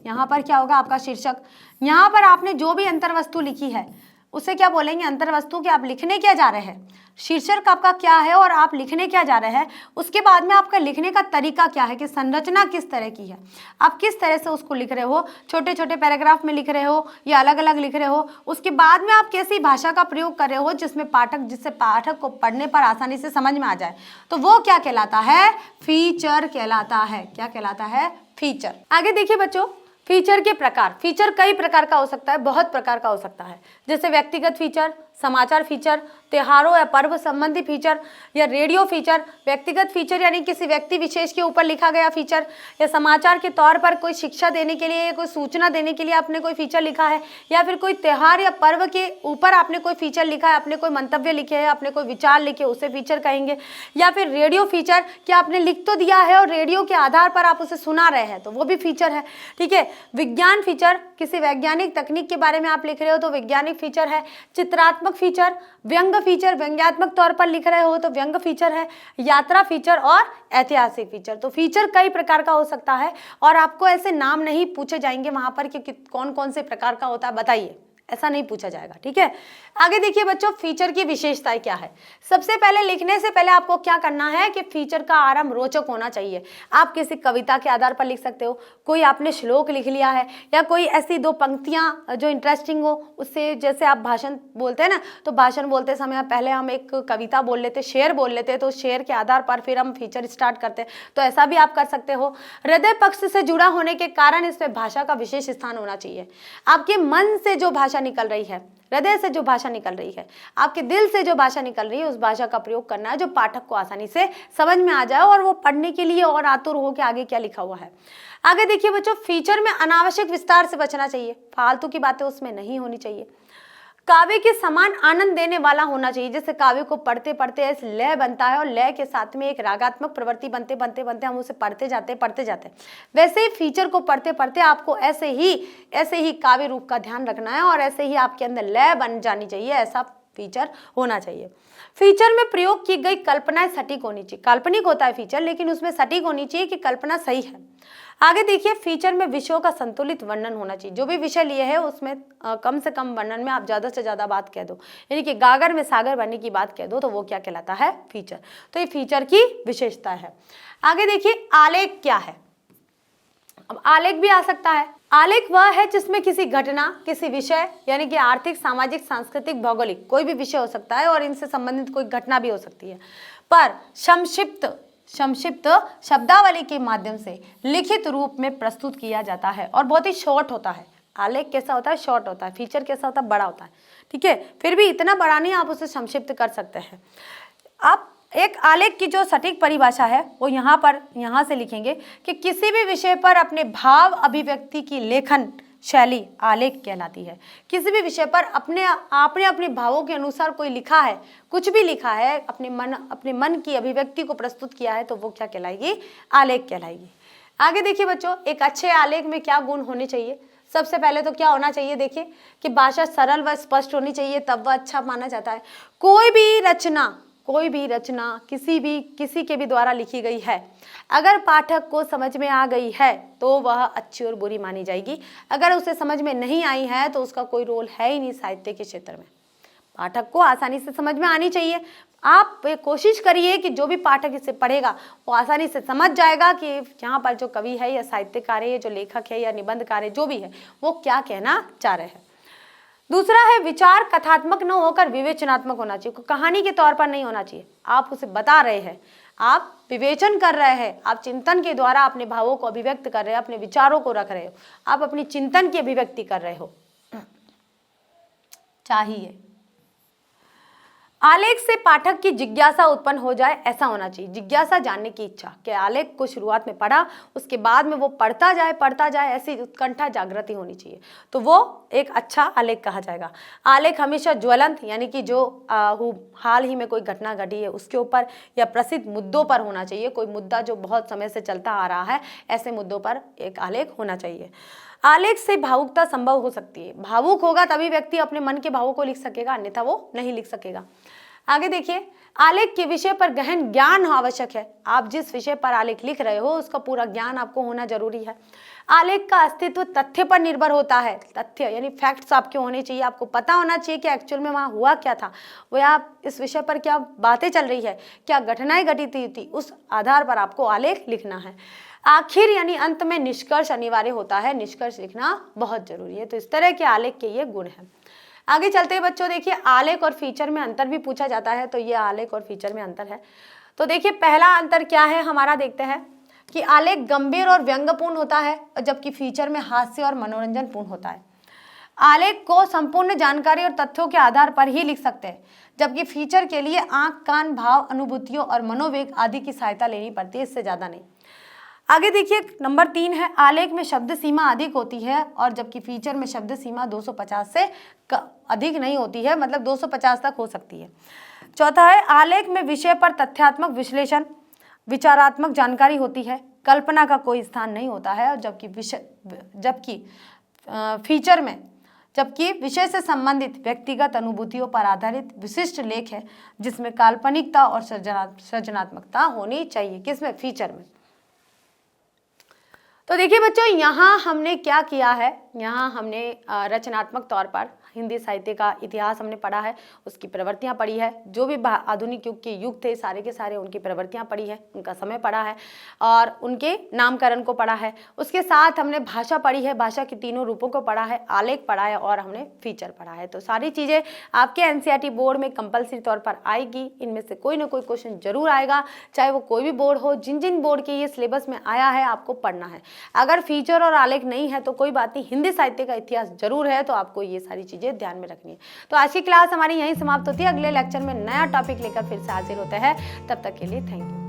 यहाँ पर क्या होगा? आपका शीर्षक। यहाँ पर आपने जो भी अंतर्वस्तु लिखी है उसे क्या बोलेंगे? अंतर्वस्तु। कि आप लिखने क्या जा रहे हैं, शीर्षक आपका क्या है और आप लिखने क्या जा रहे हैं। उसके बाद में आपका लिखने का तरीका क्या है, कि संरचना किस तरह की है, आप किस तरह से उसको लिख रहे हो, छोटे छोटे पैराग्राफ में लिख रहे हो या अलग अलग लिख रहे हो। उसके बाद में आप कैसी भाषा का प्रयोग कर रहे हो जिससे पाठक को पढ़ने पर आसानी से समझ में आ जाए, तो वो क्या कहलाता है? फीचर कहलाता है। क्या कहलाता है? फीचर। आगे देखिए बच्चों, फीचर के प्रकार। फीचर कई प्रकार का हो सकता है, बहुत प्रकार का हो सकता है, जैसे व्यक्तिगत फीचर, समाचार फीचर, त्योहारों या पर्व संबंधी फीचर, या रेडियो फीचर। व्यक्तिगत फीचर यानी किसी व्यक्ति विशेष के ऊपर लिखा गया फीचर, या समाचार के तौर पर कोई शिक्षा देने के लिए या कोई सूचना देने के लिए आपने कोई फीचर लिखा है, या फिर कोई त्योहार या पर्व के ऊपर आपने कोई फीचर लिखा है, आपने कोई मंतव्य लिखे हैं, आपने कोई विचार लिखे, उसे फीचर कहेंगे। या फिर रेडियो फीचर, कि आपने लिख तो दिया है और रेडियो के आधार पर आप उसे सुना रहे हैं, तो वो भी फीचर है। ठीक है। विज्ञान फीचर, किसी वैज्ञानिक तकनीक के बारे में आप लिख रहे हो तो वैज्ञानिक फीचर है। चित्रात्मक फीचर, व्यंग्य फीचर, व्यंग्यात्मक तौर पर लिख रहे हो तो व्यंग्य फीचर है। यात्रा फीचर और ऐतिहासिक फीचर। तो फीचर कई प्रकार का हो सकता है और आपको ऐसे नाम नहीं पूछे जाएंगे वहां पर कि कौन कौन से प्रकार का होता है, बताइए, ऐसा नहीं पूछा जाएगा। ठीक है। आगे देखिए बच्चों, फीचर की विशेषताएं क्या है। सबसे पहले लिखने से पहले आपको क्या करना है कि फीचर का आरंभ रोचक होना चाहिए। आप किसी कविता के आधार पर लिख सकते हो, कोई आपने श्लोक लिख लिया है, या कोई ऐसी दो पंक्तियां जो इंटरेस्टिंग हो, उससे, जैसे आप भाषण बोलते हैं ना, तो भाषण बोलते समय पहले हम एक कविता बोल लेते, शेर बोल लेते, तो शेर के आधार पर फिर हम फीचर स्टार्ट करते, तो ऐसा भी आप कर सकते हो। हृदय पक्ष से जुड़ा होने के कारण इसमें भाषा का विशेष स्थान होना चाहिए। आपके मन से जो भाषा निकल रही है, हृदय से जो भाषा निकल रही है, आपके दिल से जो भाषा निकल रही है, उस भाषा का प्रयोग करना है जो पाठक को आसानी से समझ में आ जाए और वो पढ़ने के लिए और आतुर हो कि आगे क्या लिखा हुआ है। आगे देखिए बच्चों, फीचर में अनावश्यक विस्तार से बचना चाहिए, फालतू की बातें उसमें नहीं होनी चाहिए। काव्य के समान आनंद देने वाला होना चाहिए। जैसे काव्य को पढ़ते पढ़ते ऐसे लय बनता है और लय के साथ में एक रागात्मक प्रवृत्ति बनते बनते बनते हम उसे पढ़ते जाते हैं, वैसे ही फीचर को पढ़ते पढ़ते आपको ऐसे ही काव्य रूप का ध्यान रखना है और ऐसे ही आपके अंदर लय बन जानी चाहिए, ऐसा फीचर होना चाहिए। फीचर में प्रयोग की गई कल्पनाएं सटीक होनी चाहिए। काल्पनिक होता है फीचर, लेकिन उसमें सटीक होनी चाहिए कि कल्पना सही है। आगे देखिए, फीचर में विषयों का संतुलित वर्णन होना चाहिए। जो भी विषय लिए है उसमें कम से कम वर्णन में आप ज़्यादा से ज़्यादा बात कह दो, यानी कि गागर में सागर बनने की बात कह दो, तो वो क्या कहलाता है? फीचर। तो ये फीचर की विशेषता है। आगे देखिए, आलेख क्या है? अब आलेख भी आ सकता है। आलेख वह है जिसमें किसी घटना, किसी विषय, यानी कि आर्थिक, सामाजिक, सांस्कृतिक, भौगोलिक कोई भी विषय हो सकता है और इनसे संबंधित कोई घटना भी हो सकती है, पर संक्षिप्त शब्दावली के माध्यम से लिखित रूप में प्रस्तुत किया जाता है और बहुत ही शॉर्ट होता है। आलेख कैसा होता है? शॉर्ट होता है। फीचर कैसा होता है? बड़ा होता है। ठीक है, फिर भी इतना बड़ा नहीं, आप उसे संक्षिप्त कर सकते हैं। आप एक आलेख की जो सटीक परिभाषा है वो यहाँ से लिखेंगे कि किसी भी विषय पर अपने भाव अभिव्यक्ति की लेखन शैली आलेख कहलाती है। किसी भी विषय पर आपने अपने भावों के अनुसार कोई लिखा है, कुछ भी लिखा है, अपने मन की अभिव्यक्ति को प्रस्तुत किया है, तो वो क्या कहलाएगी? आलेख कहलाएगी। आगे देखिए बच्चों, एक अच्छे आलेख में क्या गुण होने चाहिए? सबसे पहले तो क्या होना चाहिए? देखिए कि भाषा सरल व स्पष्ट होनी चाहिए, तब वह अच्छा माना जाता है। कोई भी रचना किसी के भी द्वारा लिखी गई है, अगर पाठक को समझ में आ गई है तो वह अच्छी और बुरी मानी जाएगी। अगर उसे समझ में नहीं आई है तो उसका कोई रोल है ही नहीं साहित्य के क्षेत्र में। पाठक को आसानी से समझ में आनी चाहिए। आप कोशिश करिए कि जो भी पाठक इसे पढ़ेगा वो आसानी से समझ जाएगा कि यहाँ पर जो कवि है या साहित्यकार है या जो लेखक है या निबंधकार है, जो भी है, वो क्या कहना चाह रहे हैं। दूसरा है, विचार कथात्मक न होकर विवेचनात्मक होना चाहिए। कहानी के तौर पर नहीं होना चाहिए। आप उसे बता रहे हैं, आप विवेचन कर रहे हैं, आप चिंतन के द्वारा अपने भावों को अभिव्यक्त कर रहे हैं, अपने विचारों को रख रहे हो, आप अपनी चिंतन की अभिव्यक्ति कर रहे हो। चाहिए आलेख से पाठक की जिज्ञासा उत्पन्न हो जाए, ऐसा होना चाहिए। जिज्ञासा, जानने की इच्छा, कि आलेख को शुरुआत में पढ़ा, उसके बाद में वो पढ़ता जाए, ऐसी उत्कंठा जागृति होनी चाहिए, तो वो एक अच्छा आलेख कहा जाएगा। आलेख हमेशा ज्वलंत, यानी कि जो हाल ही में कोई घटना घटी है उसके ऊपर या प्रसिद्ध मुद्दों पर होना चाहिए। कोई मुद्दा जो बहुत समय से चलता आ रहा है, ऐसे मुद्दों पर एक आलेख होना चाहिए। आलेख से भावुकता संभव हो सकती है। भावुक होगा तभी व्यक्ति अपने मन के भावों को लिख सकेगा, अन्यथा वो नहीं लिख सकेगा। आगे देखिए, आलेख के विषय पर गहन ज्ञान आवश्यक है। आप जिस विषय पर आलेख लिख रहे हो उसका पूरा ज्ञान आपको होना जरूरी है। आलेख का अस्तित्व तथ्य पर निर्भर होता है। तथ्य यानी फैक्ट्स आपके होने चाहिए। आपको पता होना चाहिए कि एक्चुअल में वहाँ हुआ क्या था, वो आप इस विषय पर क्या बातें चल रही है, क्या घटनाएं घटित थी, उस आधार पर आपको आलेख लिखना है। आखिर यानी अंत में निष्कर्ष अनिवार्य होता है। निष्कर्ष लिखना बहुत जरूरी है। तो इस तरह के आलेख के ये गुण हैं। आगे चलते हैं बच्चों, देखिए आलेख और फीचर में अंतर भी पूछा जाता है, तो ये आलेख और फीचर में अंतर है। तो देखिए पहला अंतर क्या है हमारा, देखते हैं कि आलेख गंभीर और व्यंग्यपूर्ण होता है, जबकि फीचर में हास्य और मनोरंजन पूर्ण होता है। आलेख को संपूर्ण जानकारी और तथ्यों के आधार पर ही लिख सकते हैं, जबकि फीचर के लिए आंख, कान, भाव, अनुभूतियों और मनोवेग आदि की सहायता लेनी पड़ती है, इससे ज्यादा नहीं। आगे देखिए नंबर 3 है, आलेख में शब्द सीमा अधिक होती है और जबकि फीचर में शब्द सीमा 250 से अधिक नहीं होती है, मतलब 250 तक हो सकती है। चौथा है, आलेख में विषय पर तथ्यात्मक विश्लेषण, विचारात्मक जानकारी होती है, कल्पना का कोई स्थान नहीं होता है। और जबकि विषय से संबंधित व्यक्तिगत अनुभूतियों पर आधारित विशिष्ट लेख है, जिसमें काल्पनिकता और सृजनात्मकता होनी चाहिए। किसमें? फीचर में। तो देखिए बच्चों, यहाँ हमने क्या किया है, यहाँ हमने रचनात्मक तौर पर हिंदी साहित्य का इतिहास हमने पढ़ा है, उसकी प्रवृत्तियाँ पढ़ी है, जो भी आधुनिक युग के युग थे सारे के सारे उनकी प्रवृत्तियाँ पढ़ी है, उनका समय पढ़ा है और उनके नामकरण को पढ़ा है। उसके साथ हमने भाषा पढ़ी है, भाषा के तीनों रूपों को पढ़ा है, आलेख पढ़ा है और हमने फीचर पढ़ा है। तो सारी चीज़ें आपके एनसीईआरटी बोर्ड में कंपलसरी तौर पर आएगी। इनमें से कोई ना कोई क्वेश्चन जरूर आएगा, चाहे वो कोई भी बोर्ड हो। जिन जिन बोर्ड के ये सिलेबस में आया है आपको पढ़ना है। अगर फीचर और आलेख नहीं है तो कोई बात नहीं, हिंदी साहित्य का इतिहास जरूर है, तो आपको ये सारी चीजें ध्यान में रखनी है। तो आज की क्लास हमारी यहीं समाप्त होती है। अगले लेक्चर में नया टॉपिक लेकर फिर से हाजिर होते हैं। तब तक के लिए थैंक यू।